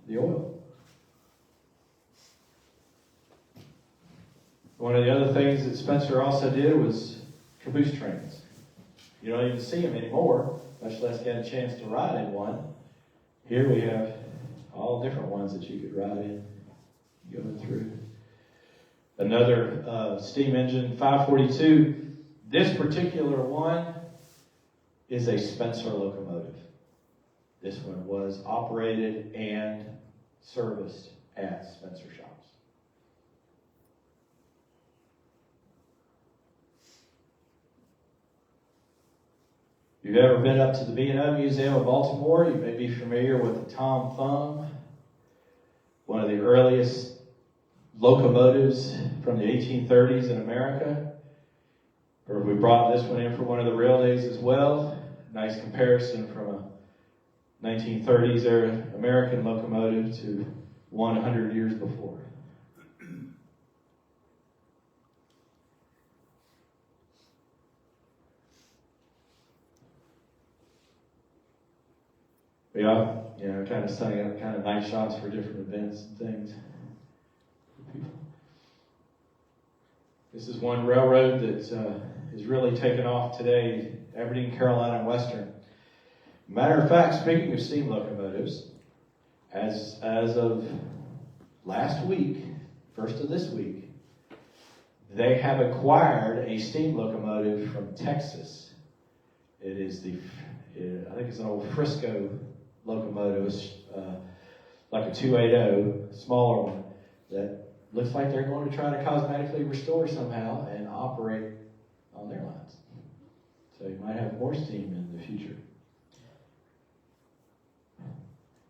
the oil. One of the other things that Spencer also did was caboose trains. You don't even see them anymore, much less get a chance to ride in one. Here we have all different ones that you could ride in, going through. Another steam engine, 542. This particular one is a Spencer locomotive. This one was operated and serviced at Spencer shops. If you've ever been up to the B&O Museum of Baltimore, you may be familiar with the Tom Thumb, one of the earliest locomotives from the 1830s in America. Or we brought this one in for one of the rail days as well. Nice comparison from a 1930s era American locomotive to 100 years before. Yeah, you know, kind of setting up kind of nice shots for different events and things. This is one railroad that is really taken off today, Aberdeen, Carolina, and Western. Matter of fact, speaking of steam locomotives, as of last week, first of this week, they have acquired a steam locomotive from Texas. It is I think it's an old Frisco locomotive, like a 280, smaller one, that looks like they're going to try to cosmetically restore somehow and operate on their lines. So you might have more steam in the future.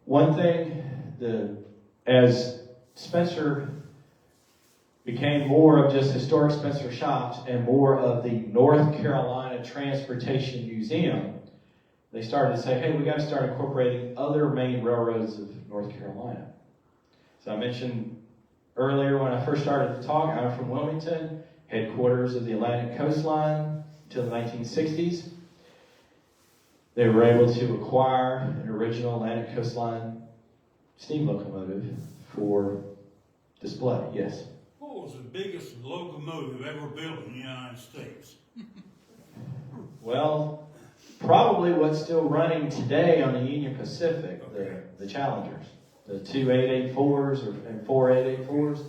One thing, as Spencer became more of just historic Spencer shops and more of the North Carolina Transportation Museum, they started to say, hey, we got to start incorporating other main railroads of North Carolina. So I mentioned earlier when I first started to talk, I'm from Wilmington, headquarters of the Atlantic Coastline until the 1960s. They were able to acquire an original Atlantic Coastline steam locomotive for display. Yes? What was the biggest locomotive ever built in the United States? Well, probably what's still running today on the Union Pacific, the Challengers. The 2 884s and 4 884s,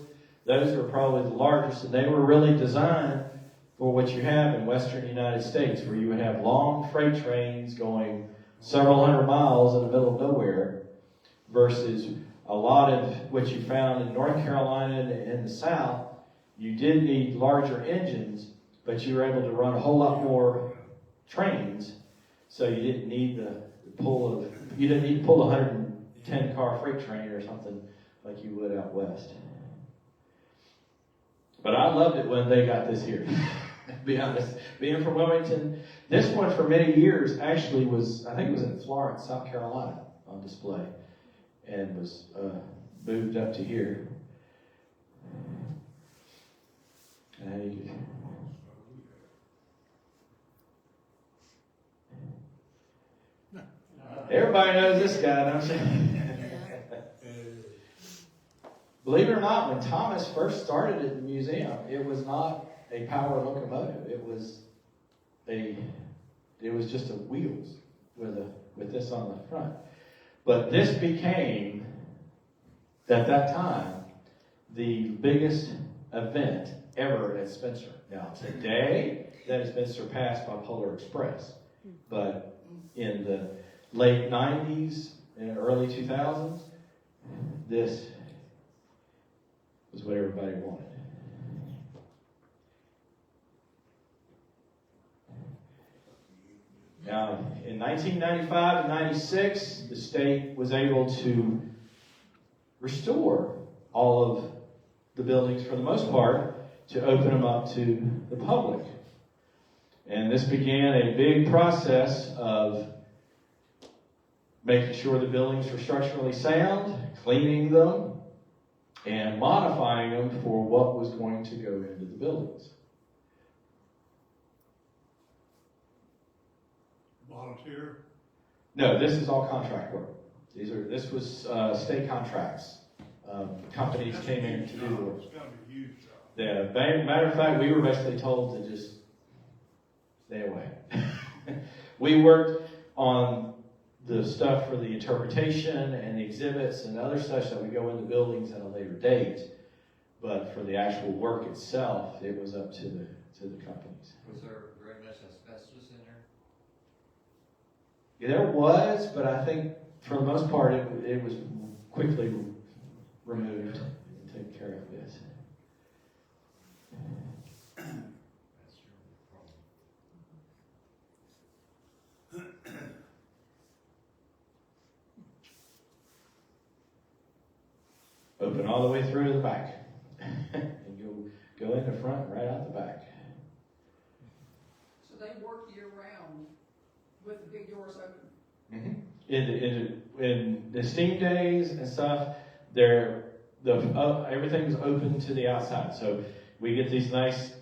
those were probably the largest, and they were really designed for what you have in western United States, where you would have long freight trains going several hundred miles in the middle of nowhere, versus a lot of what you found in North Carolina and in the South. You did need larger engines, but you were able to run a whole lot more trains, so you didn't need the pull of, you didn't need to pull 110 car freight train or something like you would out west. But I loved it when they got this here. To be honest, being from Wilmington, this one for many years actually was, I think it was in Florence, South Carolina, on display, and was moved up to here. Everybody knows this guy, don't you? Believe it or not, when Thomas first started at the museum, it was not a power locomotive. It was just a wheels with this on the front. But this became, at that time, the biggest event ever at Spencer. Now today, that has been surpassed by Polar Express. But in the late 90s and early 2000s, this was what everybody wanted. Now, in 1995 and 96, the state was able to restore all of the buildings, for the most part, to open them up to the public. And this began a big process of making sure the buildings were structurally sound, cleaning them, and modifying them for what was going to go into the buildings. Volunteer? No, this is all contract work. This was state contracts. Companies That's a came in huge to do the job. work. It's gotta be a huge job. Yeah, matter of fact, we were basically told to just stay away. We worked on the stuff for the interpretation and the exhibits and other stuff that would go into buildings at a later date. But for the actual work itself, it was up to the companies. Was there very much asbestos in there? Yeah, there was, but I think for the most part, it was quickly removed and taken care of, yes. That's your problem. Open all the way through to the back. And you'll go in the front, right out the back. So they work year round with the big doors open. Mm-hmm. In the steam days and stuff, everything's open to the outside. So we get these nice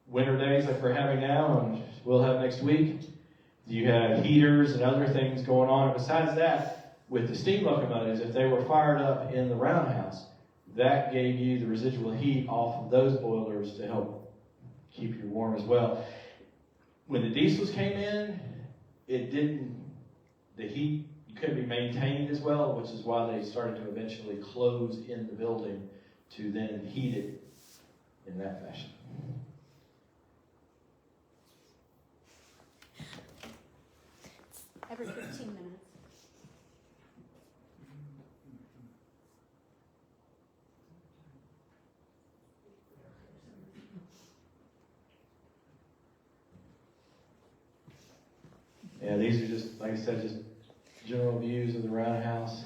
winter days like we're having now, and we'll have next week. You have heaters and other things going on. And besides that, with the steam locomotives, if they were fired up in the roundhouse, that gave you the residual heat off of those boilers to help keep you warm as well. When the diesels came in, the heat couldn't be maintained as well, which is why they started to eventually close in the building to then heat it in that fashion. Every 15 minutes. Yeah, these are just, like I said, just general views of the roundhouse.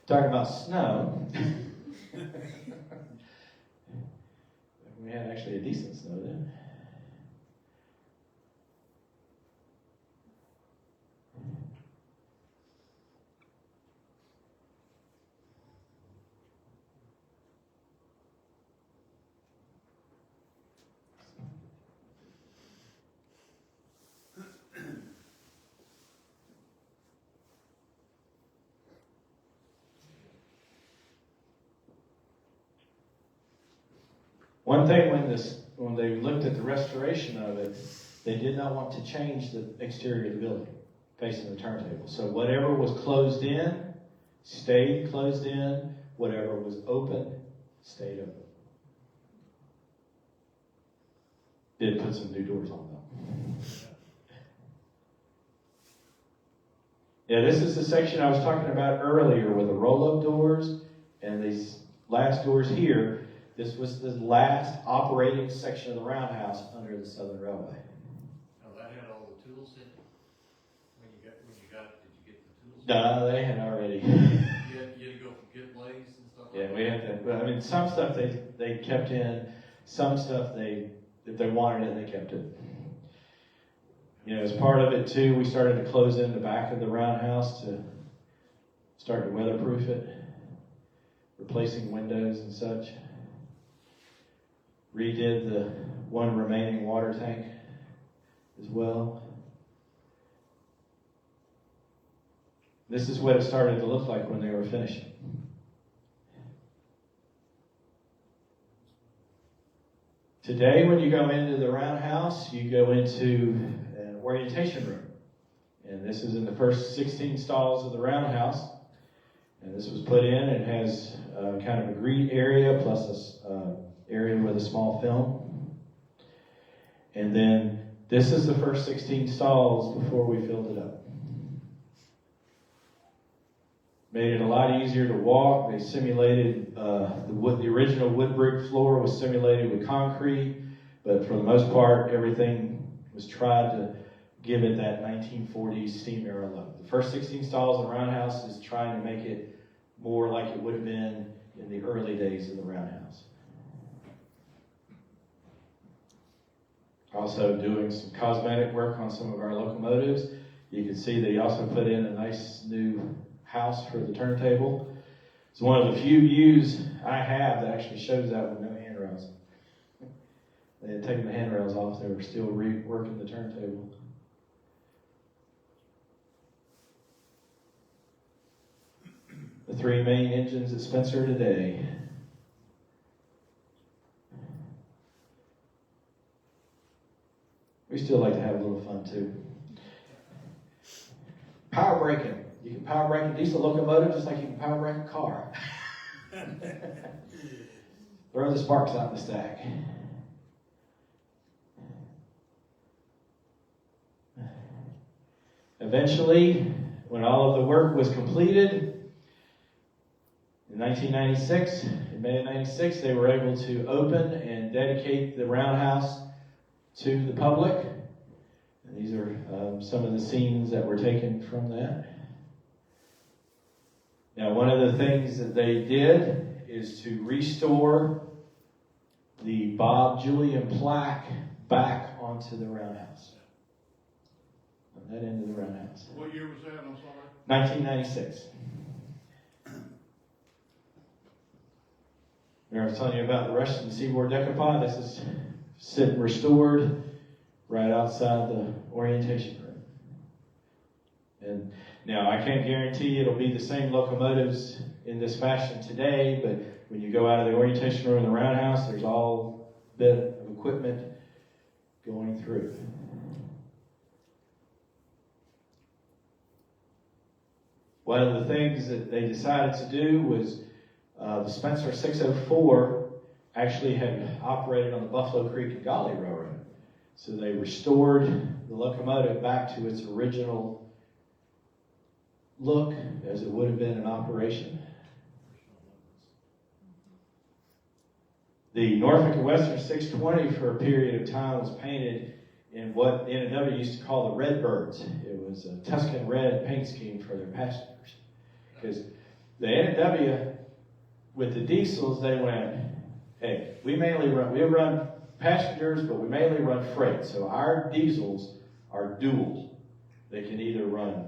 Talking about snow. We had actually a decent snow then. One thing when they looked at the restoration of it, they did not want to change the exterior of the building facing the turntable. So whatever was closed in, stayed closed in. Whatever was open, stayed open. Did put some new doors on though. Yeah, this is the section I was talking about earlier with the roll-up doors and these last doors here. This was the last operating section of the roundhouse under the Southern Railway. Oh, that had all the tools in it? When you got it, did you get the tools? No, they had already. You had to go get lathes and stuff like that? Yeah, we had to. But I mean, some stuff they kept in. Some stuff if they wanted it, they kept it. You know, as part of it too, we started to close in the back of the roundhouse to start to weatherproof it, replacing windows and such. Redid the one remaining water tank as well. This is what it started to look like when they were finishing. Today, when you go into the roundhouse, you go into an orientation room. And this is in the first 16 stalls of the roundhouse. And this was put in. It has kind of a greet area plus a area with a small film. And then this is the first 16 stalls before we filled it up. Made it a lot easier to walk. They simulated the original wood brick floor was simulated with concrete, but for the most part, everything was tried to give it that 1940s steam era look. The first 16 stalls in the roundhouse is trying to make it more like it would have been in the early days of the roundhouse. Also doing some cosmetic work on some of our locomotives. You can see that he also put in a nice new house for the turntable. It's one of the few views I have that actually shows that with no handrails. They had taken the handrails off, they were still reworking the turntable. The three main engines at Spencer today. We still like to have a little fun too. Power braking. You can power brake a diesel locomotive just like you can power brake a car. Throw the sparks out in the stack. Eventually, when all of the work was completed, in 1996, in May of 96, they were able to open and dedicate the roundhouse to the public. And these are some of the scenes that were taken from that. Now, one of the things that they did is to restore the Bob Julian plaque back onto the roundhouse. On that end of the roundhouse. What year was that? I'm sorry. 1996. I was telling you about the Russian Seaboard Decapod. This is sitting restored right outside the orientation room. And now I can't guarantee it'll be the same locomotives in this fashion today, but when you go out of the orientation room in the roundhouse, there's all bit of equipment going through. One of the things that they decided to do was the Spencer 604 actually had operated on the Buffalo Creek and Golly Railroad. So they restored the locomotive back to its original look as it would have been in operation. The Norfolk and Western 620 for a period of time was painted in what the N&W used to call the Redbirds. It was a Tuscan red paint scheme for their passengers. Because the N&W, with the diesels, they went, hey, we run passengers, but we mainly run freight. So our diesels are dual. They can either run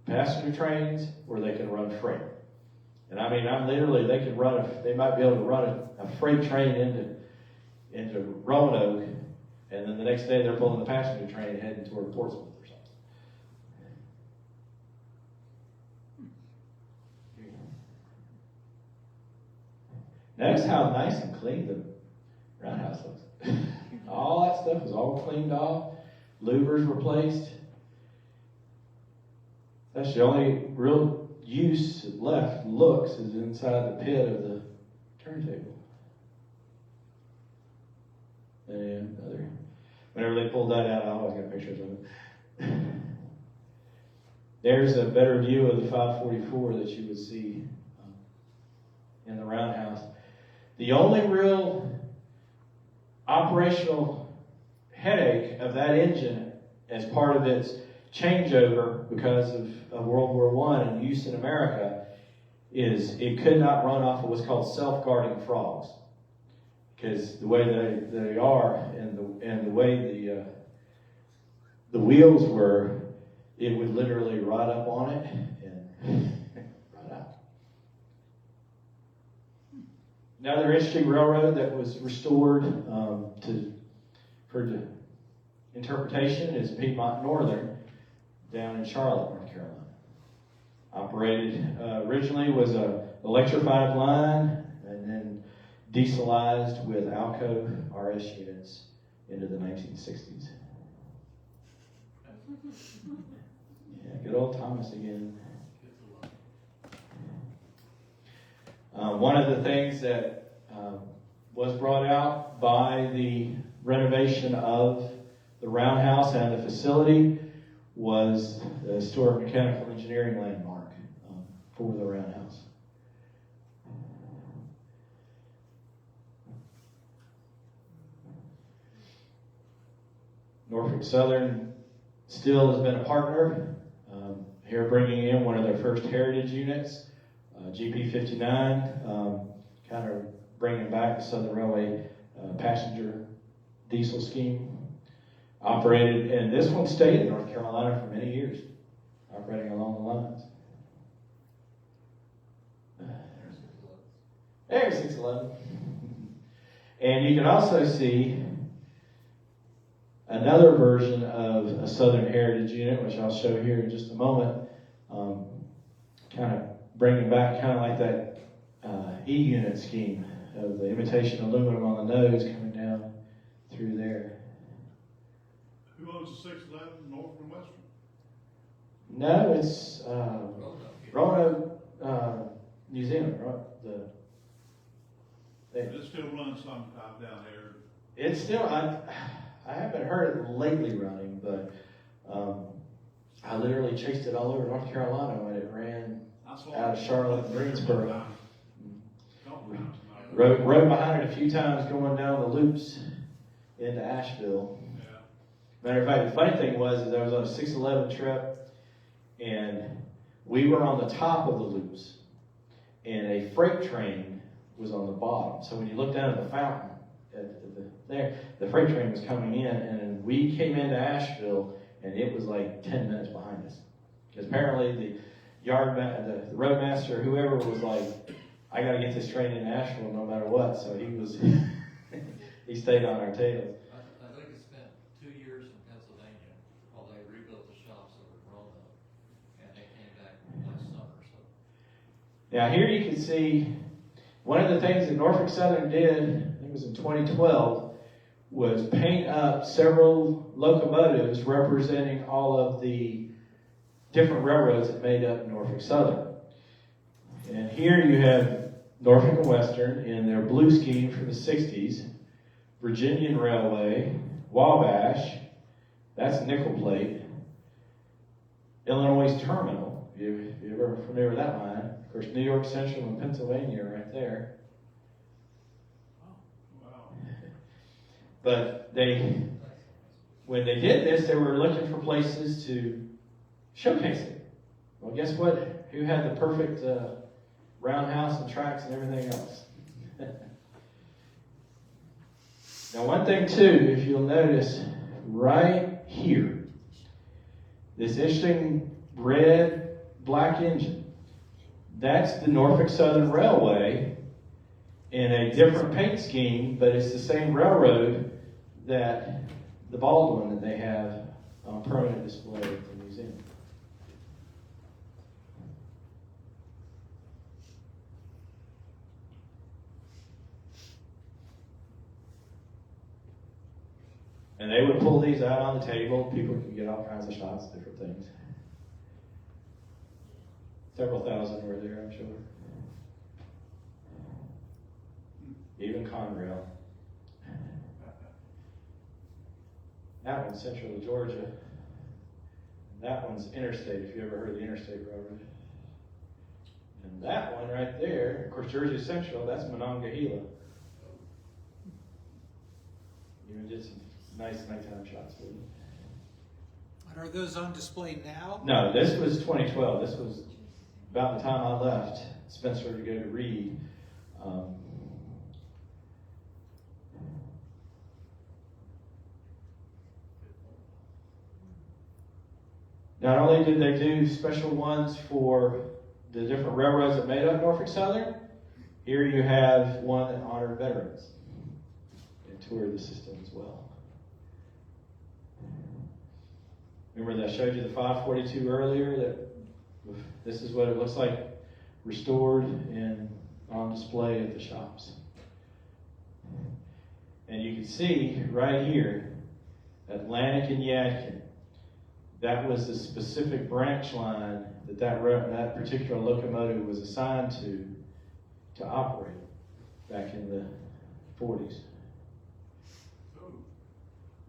passenger trains or they can run freight. And I mean, they might be able to run a freight train into Roanoke, and then the next day they're pulling the passenger train heading toward Portsmouth or something. Notice how nice and clean the roundhouse looks. All that stuff was all cleaned off, louvers replaced. That's the only real use left, looks, is inside the pit of the turntable. And whenever they pulled that out, I always got pictures of it. There's a better view of the 544 that you would see in the roundhouse. The only real operational headache of that engine as part of its changeover because of World War I and use in America is it could not run off of what's called self-guarding frogs. Because the way they are and the way the wheels were, it would literally ride up on it and ride out. Another interesting railroad that was restored for interpretation is Piedmont Northern down in Charlotte, North Carolina. Operated originally was a electrified line and then dieselized with Alco RS units into the 1960s. Yeah, good old Thomas again. One of the things that was brought out by the renovation of the roundhouse and the facility was the historic mechanical engineering landmark for the roundhouse. Norfolk Southern still has been a partner. Here bringing in one of their first heritage units, GP59, kind of bringing back the Southern Railway passenger diesel scheme. Operated, and this one stayed in North Carolina for many years, operating along the lines. There's 611. And you can also see another version of a Southern Heritage unit, which I'll show here in just a moment, kind of bringing back kind of like that E-unit scheme of the imitation aluminum on the nose coming down through there. Who owns the 611 North and Western? No, it's Roanoke Museum, right? It still runs sometime down there. It's still, I haven't heard it lately running, but I literally chased it all over North Carolina when it ran out of Charlotte and Greensboro. Rode behind it a few times going down the loops into Asheville. Yeah. Matter of fact, the funny thing was I was on a 611 trip, and we were on the top of the loops, and a freight train was on the bottom. So when you look down at the fountain, there, the freight train was coming in, and we came into Asheville, and it was like 10 minutes behind us. Because apparently the roadmaster, whoever, was like, I got to get this train in Asheville no matter what. So he stayed on our tails. I think it spent 2 years in Pennsylvania while they rebuilt the shops over in Roanoke, and they came back last summer. So. Now here you can see one of the things that Norfolk Southern did, I think it was in 2012, was paint up several locomotives representing all of the different railroads that made up Norfolk Southern. And here you have Norfolk and Western in their blue scheme from the 60s, Virginian Railway, Wabash, that's nickel plate, Illinois Terminal, if you're ever familiar with that line. Of course, New York Central and Pennsylvania are right there. Wow. But when they did this, they were looking for places to showcase it. Well, guess what? Who had the perfect roundhouse and tracks and everything else? Now, one thing too, if you'll notice, right here, this interesting red, black engine, that's the Norfolk Southern Railway in a different paint scheme, but it's the same railroad that the Baldwin that they have on permanent display at the museum. And they would pull these out on the table. People could get all kinds of shots, different things. Several thousand were there, I'm sure. Even Conrail. That one's central to Georgia. That one's interstate, if you ever heard of the interstate railroad. And that one right there, of course, Jersey Central, that's Monongahela. Even did some nice nighttime shots with it. And are those on display now? No, this was 2012. This was about the time I left Spencer to go to Reed. Not only did they do special ones for the different railroads that made up Norfolk Southern, here you have one that honored veterans and toured the system as well. Remember that I showed you the 542 earlier? That this is what it looks like restored and on display at the shops. And you can see right here, Atlantic and Yadkin. That was the specific branch line that particular locomotive was assigned to operate back in the 40s.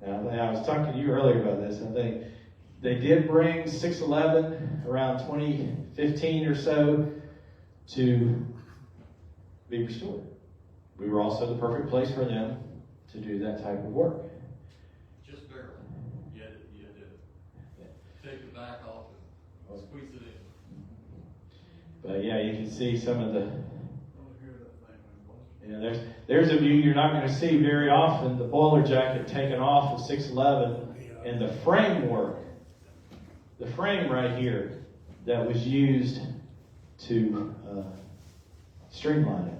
Now, I was talking to you earlier about this. I think they did bring 611 around 2015 or so to be restored. We were also the perfect place for them to do that type of work. Just barely. You had to But yeah, you can see some of the, Don't hear that thing when it was. there's a view you're not going to see very often, the boiler jacket taken off of 611 and the framework, the frame right here that was used to streamline it.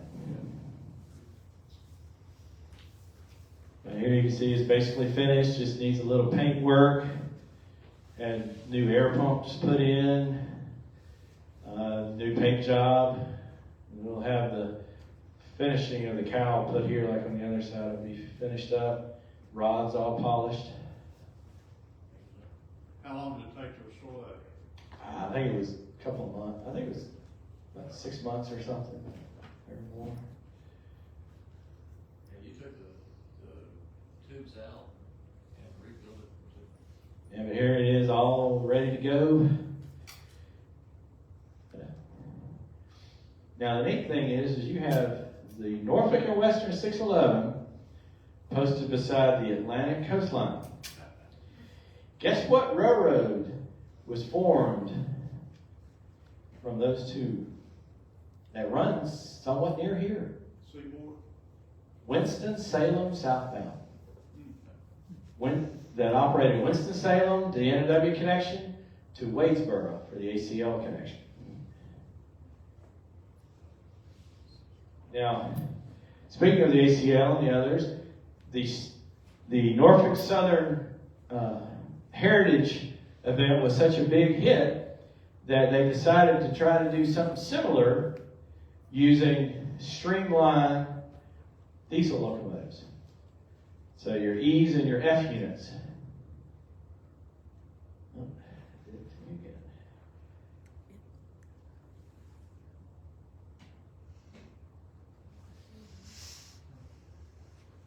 And here you can see it's basically finished, just needs a little paint work and new air pumps put in, new paint job. And we'll have the finishing of the cowl put here like on the other side. It'll be finished up, rods all polished. How long did it take to restore that? I think it was a couple of months. I think it was about 6 months or something. Or more. And you took the tubes out and rebuilt it. Yeah, but here it is all ready to go. Now the neat thing is you have the Norfolk and Western 611 posted beside the Atlantic coastline. Guess what railroad was formed from those two that runs somewhat near here? Seymour? Winston-Salem southbound. That operated Winston-Salem, the N&W connection, to Wadesboro for the ACL connection. Now, speaking of the ACL and the others, the Norfolk Southern Heritage event was such a big hit that they decided to try to do something similar using streamlined diesel locomotives. So your E's and your F units.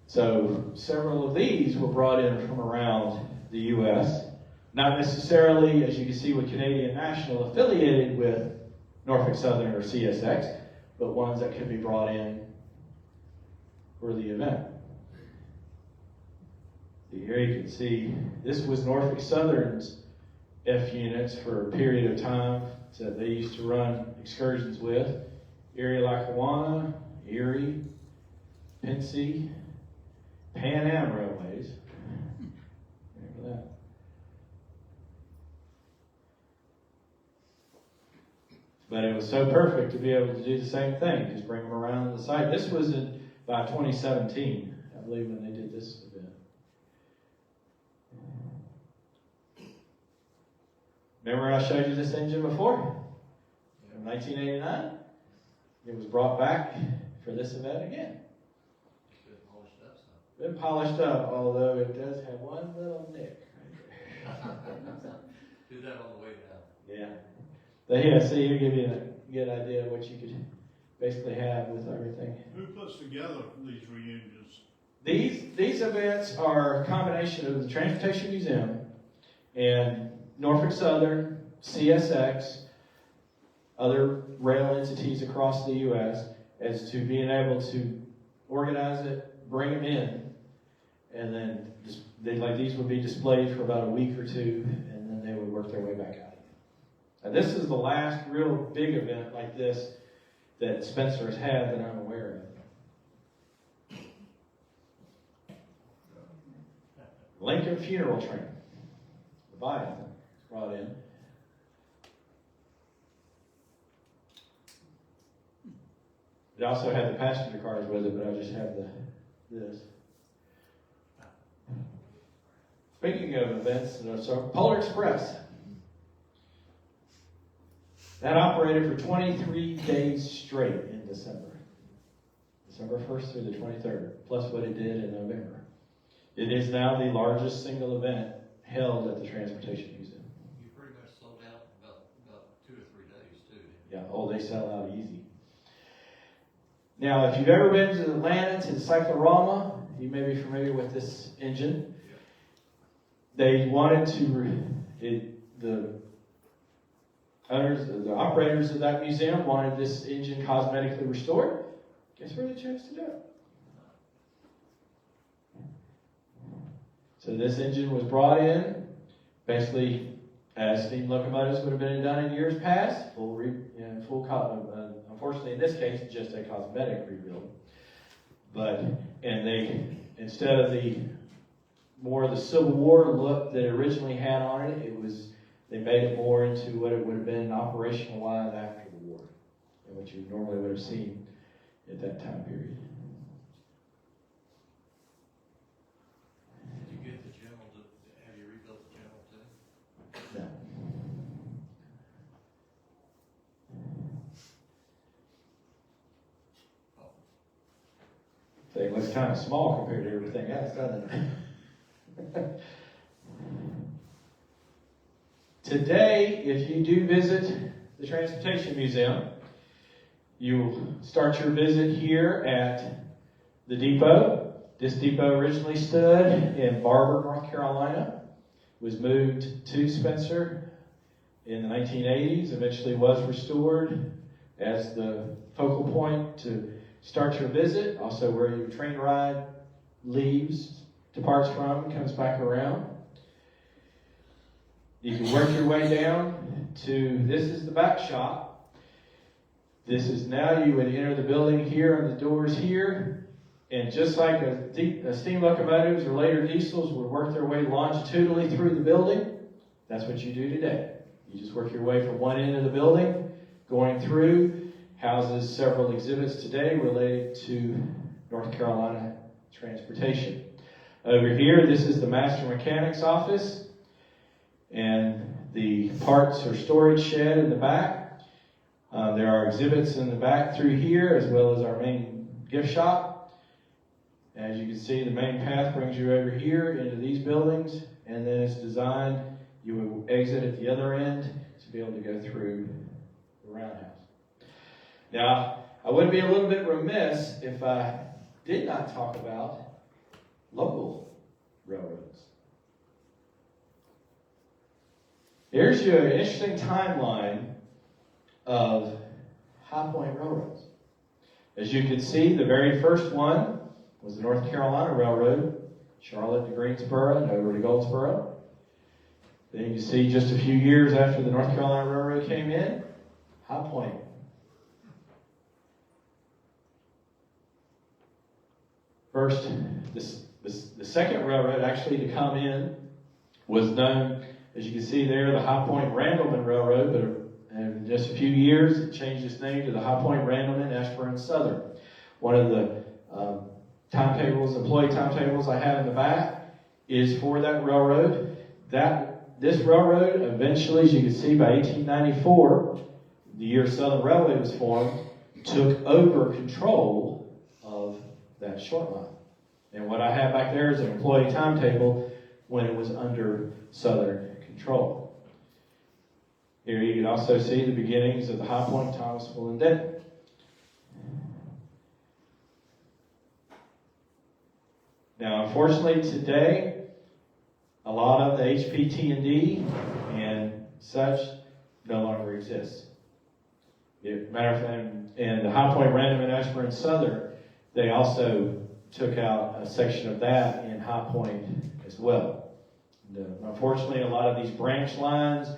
So several of these were brought in from around the U.S., not necessarily, as you can see with Canadian National, affiliated with Norfolk Southern or CSX, but ones that could be brought in for the event. Here you can see this was Norfolk Southern's F units for a period of time that they used to run excursions with. Erie, Lackawanna, Erie, Pincy, Pan Am Railways. Remember that. But it was so perfect to be able to do the same thing, just bring them around the site. This was in by 2017, I believe, when they did this event. Remember I showed you this engine before? In 1989? It was brought back for this event again. Been polished up, although it does have one little nick right there. Do that on the way down. Yeah. But yeah, see, you give you a good idea of what you could basically have with everything. Who puts together these reunions? These events are a combination of the Transportation Museum and Norfolk Southern, CSX, other rail entities across the U.S. as to being able to organize it, bring them in, and then these would be displayed for about a week or two, and then they would work their way back out again. Now, this is the last real big event like this that Spencer has had that I'm aware of. Lincoln Funeral Train, Leviathan, brought in. It also had the passenger cars with it, but I just have this. Speaking of events, so Polar Express. That operated for 23 days straight in December. December 1st through the 23rd, plus what it did in November. It is now the largest single event held at the Transportation Museum. You pretty much sold out in about 2 or 3 days, too. Yeah, they sell out easy. Now, if you've ever been to Atlanta, to the Cyclorama, you may be familiar with this engine. They wanted the operators of that museum wanted this engine cosmetically restored. Guess where they chose to do it? So this engine was brought in, basically as steam locomotives would have been done in years past. Unfortunately, in this case, just a cosmetic rebuild. And they, instead of the more of the Civil War look that it originally had on it, they made it more into what it would have been operationalized after the war, and what you normally would have seen at that time period. Did you get the general have you rebuilt the general too? No. So it looks kind of small compared to everything else, doesn't it? Today, if you do visit the Transportation Museum, you'll start your visit here at the depot. This depot originally stood in Barber, North Carolina, was moved to Spencer in the 1980s, eventually was restored as the focal point to start your visit, also where your train ride leaves, departs from, and comes back around. You can work your way down to, this is the back shop. This is now, you would enter the building here and the doors here. And just like a steam locomotives or later diesels would work their way longitudinally through the building, that's what you do today. You just work your way from one end of the building, going through, houses several exhibits today related to North Carolina transportation. Over here, this is the Master Mechanic's office, and the parts or storage shed in the back. There are exhibits in the back through here, as well as our main gift shop. As you can see, the main path brings you over here into these buildings, and then it's designed, you will exit at the other end to be able to go through the roundhouse. Now, I would be a little bit remiss if I did not talk about local railroads. Here's your interesting timeline of High Point railroads. As you can see, the very first one was the North Carolina Railroad, Charlotte to Greensboro and over to Goldsboro. Then you can see just a few years after the North Carolina Railroad came in, High Point. First, the second railroad actually to come in was known, as you can see there, the High Point Randleman Railroad, but in just a few years it changed its name to the High Point Randleman Ashburn Southern. One of the employee timetables I have in the back is for that railroad. This railroad eventually, as you can see, by 1894, the year Southern Railway was formed, took over control of that short line. And what I have back there is an employee timetable when it was under Southern control. Here you can also see the beginnings of the High Point, Thomasville, and Denton. Now, unfortunately, today, a lot of the HPT&D and such no longer exists. Matter of fact, and the High Point Random and Ashburn Southern, they also took out a section of that in High Point as well. Unfortunately, a lot of these branch lines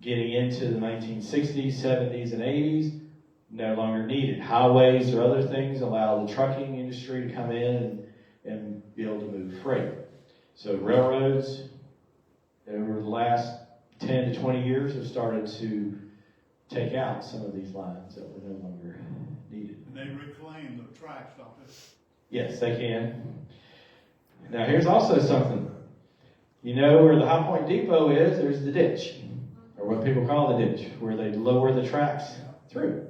getting into the 1960s, 70s, and 80s no longer needed. Highways or other things allow the trucking industry to come in and be able to move freight. So railroads, over the last 10 to 20 years, have started to take out some of these lines that were no longer needed. And they reclaim the tracks, don't they? Yes, they can. Now here's also something. You know where the High Point Depot is, there's the ditch, or what people call the ditch, where they lower the tracks through.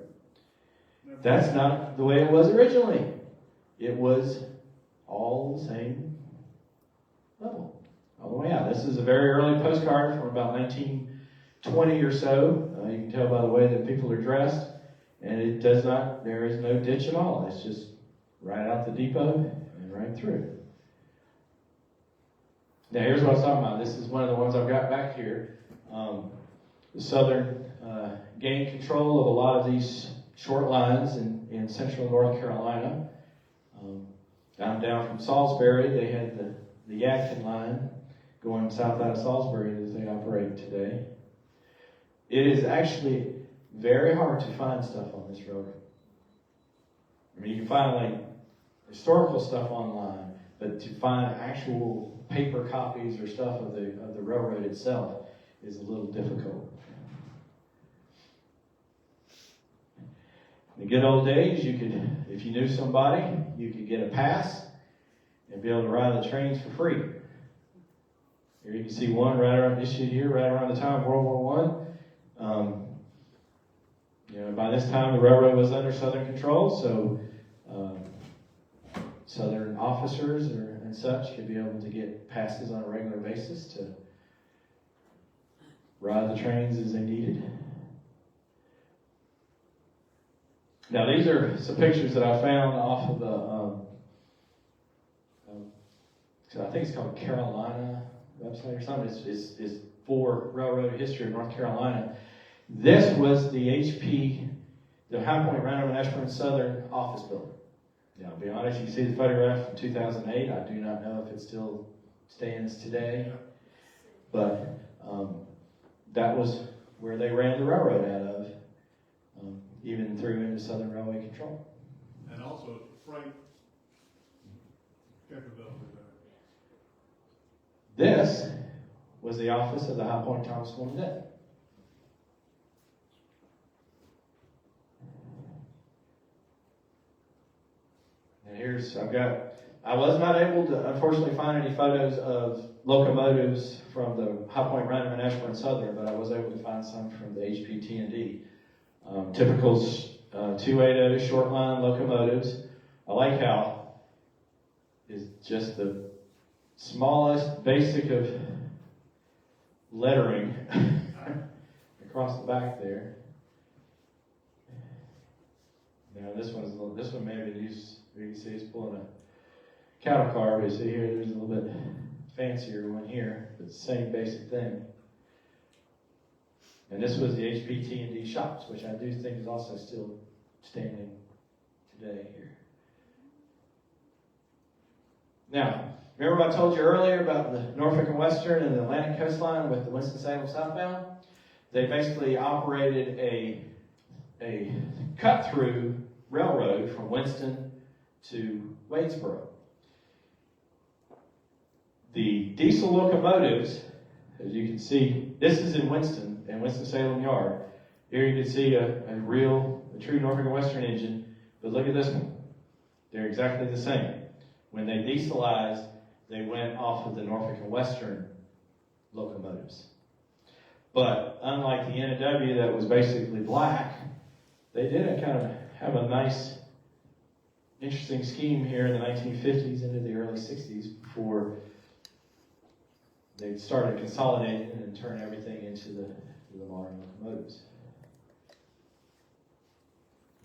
That's not the way it was originally. It was all the same level, all the way out. This is a very early postcard from about 1920 or so. You can tell by the way that people are dressed, and there is no ditch at all. It's just right out the depot and right through. Now here's what I was talking about. This is one of the ones I've got back here. The Southern gained control of a lot of these short lines in central North Carolina. Down from Salisbury, they had the Yadkin line going south out of Salisbury that they operate today. It is actually very hard to find stuff on this railroad. I mean, you can find like historical stuff online, but to find actual paper copies or stuff of the railroad itself is a little difficult. In the good old days, you could, if you knew somebody, you could get a pass and be able to ride the trains for free. Here you can see one right around issued here, right around the time of World War I. By this time the railroad was under Southern control, so Southern officers and such could be able to get passes on a regular basis to ride the trains as they needed. Now these are some pictures that I found off of I think it's called Carolina website or something. It's for railroad history of North Carolina. This was the HP, the High Point Random and Ashburn Southern office building. Now, to be honest, you see the photograph from 2008. I do not know if it still stands today, but that was where they ran the railroad out of, even through into Southern Railway Control. And also freight capability there. This was the office of the High Point Thomas Fulton Dent. And I was not able to, unfortunately, find any photos of locomotives from the High Point Random and Ashburn Southern, but I was able to find some from the HP T&D. Typical 280 short line locomotives. I like how it's just the smallest basic of lettering across the back there. Now this one may have been used. You can see it's pulling a cattle car, but you see here there's a little bit fancier one here, but the same basic thing. And this was the HP T&D shops, which I do think is also still standing today here. Now, remember what I told you earlier about the Norfolk and Western and the Atlantic coastline with the Winston-Salem southbound? They basically operated a cut-through railroad from Winston to Wadesboro. The diesel locomotives, as you can see, this is in Winston, in Winston-Salem Yard. Here you can see a true Norfolk and Western engine, but look at this one. They're exactly the same. When they dieselized, they went off of the Norfolk and Western locomotives. But unlike the N&W that was basically black, they did kind of have a nice, interesting scheme here in the 1950s into the early 60s before they started consolidating and turning everything into the modern locomotives.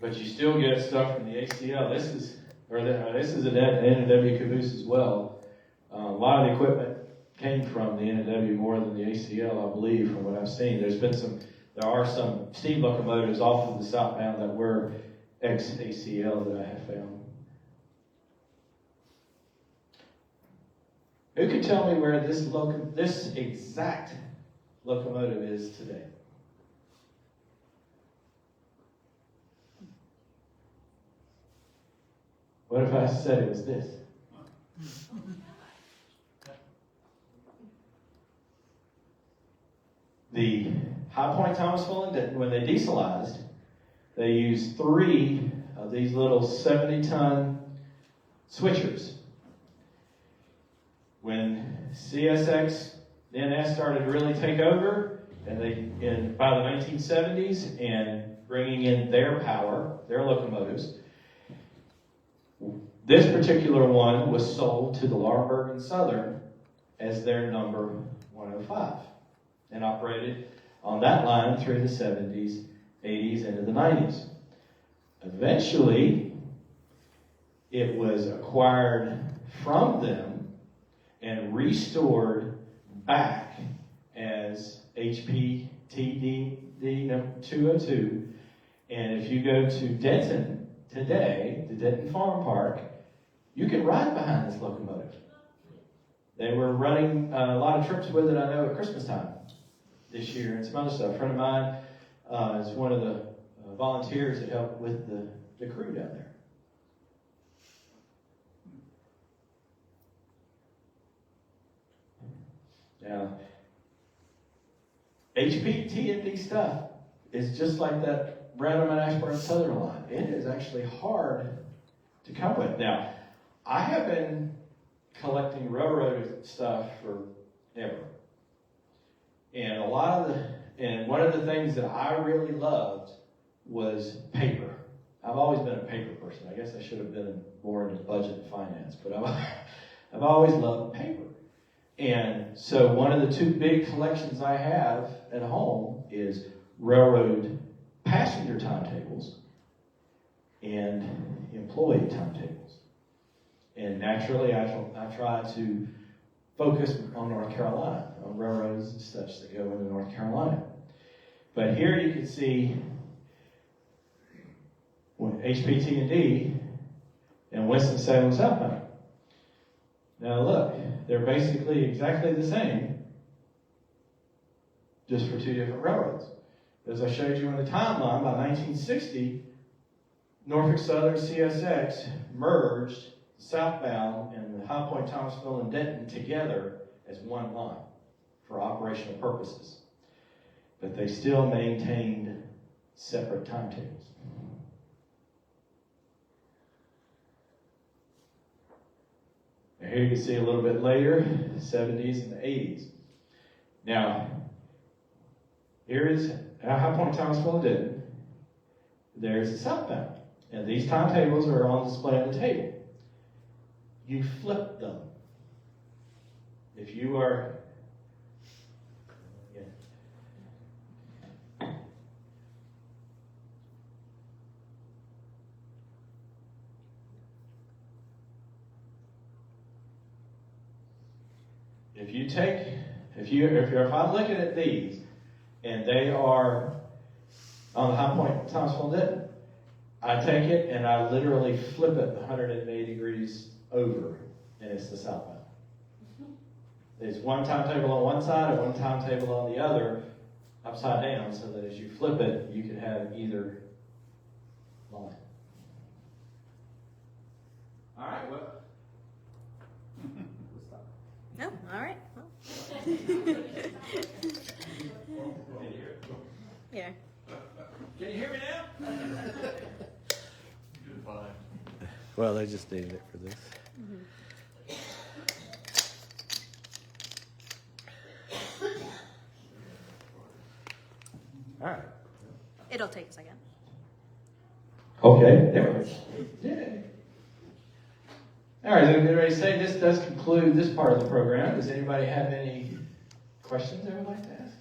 But you still get stuff from the ACL. This is an N&W caboose as well. A lot of the equipment came from the N&W more than the ACL, I believe, from what I've seen. There are some steam locomotives off of the southbound that were ex-ACL that I have found. Who can tell me where this exact locomotive is today? What if I said it was this? The High Point Thomas Fulton, when they dieselized, they used 3 of these little 70-ton switchers. When CSX NS started to really take over, and by the 1970s, and bringing in their power, their locomotives, this particular one was sold to the Laurinburg and Southern as their number 105, and operated on that line through the 70s, 80s, into the 90s. Eventually, it was acquired from them and restored back as HP TD 202. And if you go to Denton today, the Denton Farm Park, you can ride behind this locomotive. They were running a lot of trips with it, I know, at Christmas time. this year, and some other stuff. A friend of mine is one of the volunteers that helped with the crew down there. Now, HPT&D stuff is just like that Random and Ashburn Southern line. It is actually hard to come with. Now, I have been collecting railroad stuff forever. And one of the things that I really loved was paper. I've always been a paper person. I guess I should have been more into budget and finance, but I've always loved paper. And so one of the two big collections I have at home is railroad passenger timetables and employee timetables. And naturally, I try to focus on North Carolina, on railroads and such that go into North Carolina. But here you can see HPT&D and Winston-Salem southbound. Now look, they're basically exactly the same, just for two different railroads. As I showed you in the timeline, by 1960, Norfolk Southern CSX merged southbound and the High Point, Thomasville, and Denton together as one line for operational purposes. But they still maintained separate timetables. Now here you can see a little bit later, the 70s and the 80s. Now, here is High Point, Thomasville, and Denton. There's the southbound. And these timetables are on display on the table. You flip them. If you are... If I'm looking at these, and they are on the High Point, Thomasville, and Denton, I take it and I literally flip it 180 degrees over, and it's the southbound. There's one timetable on one side and one timetable on the other, upside down, so that as you flip it, you can have either line. All right, well. No, all right. Yeah. Can you hear me now? Good fine. Well, they just needed it for this. All right. It'll take a second. Okay, there we go. Yeah. All right, so get ready to say this does conclude this part of the program. Does anybody have any questions they would like to ask?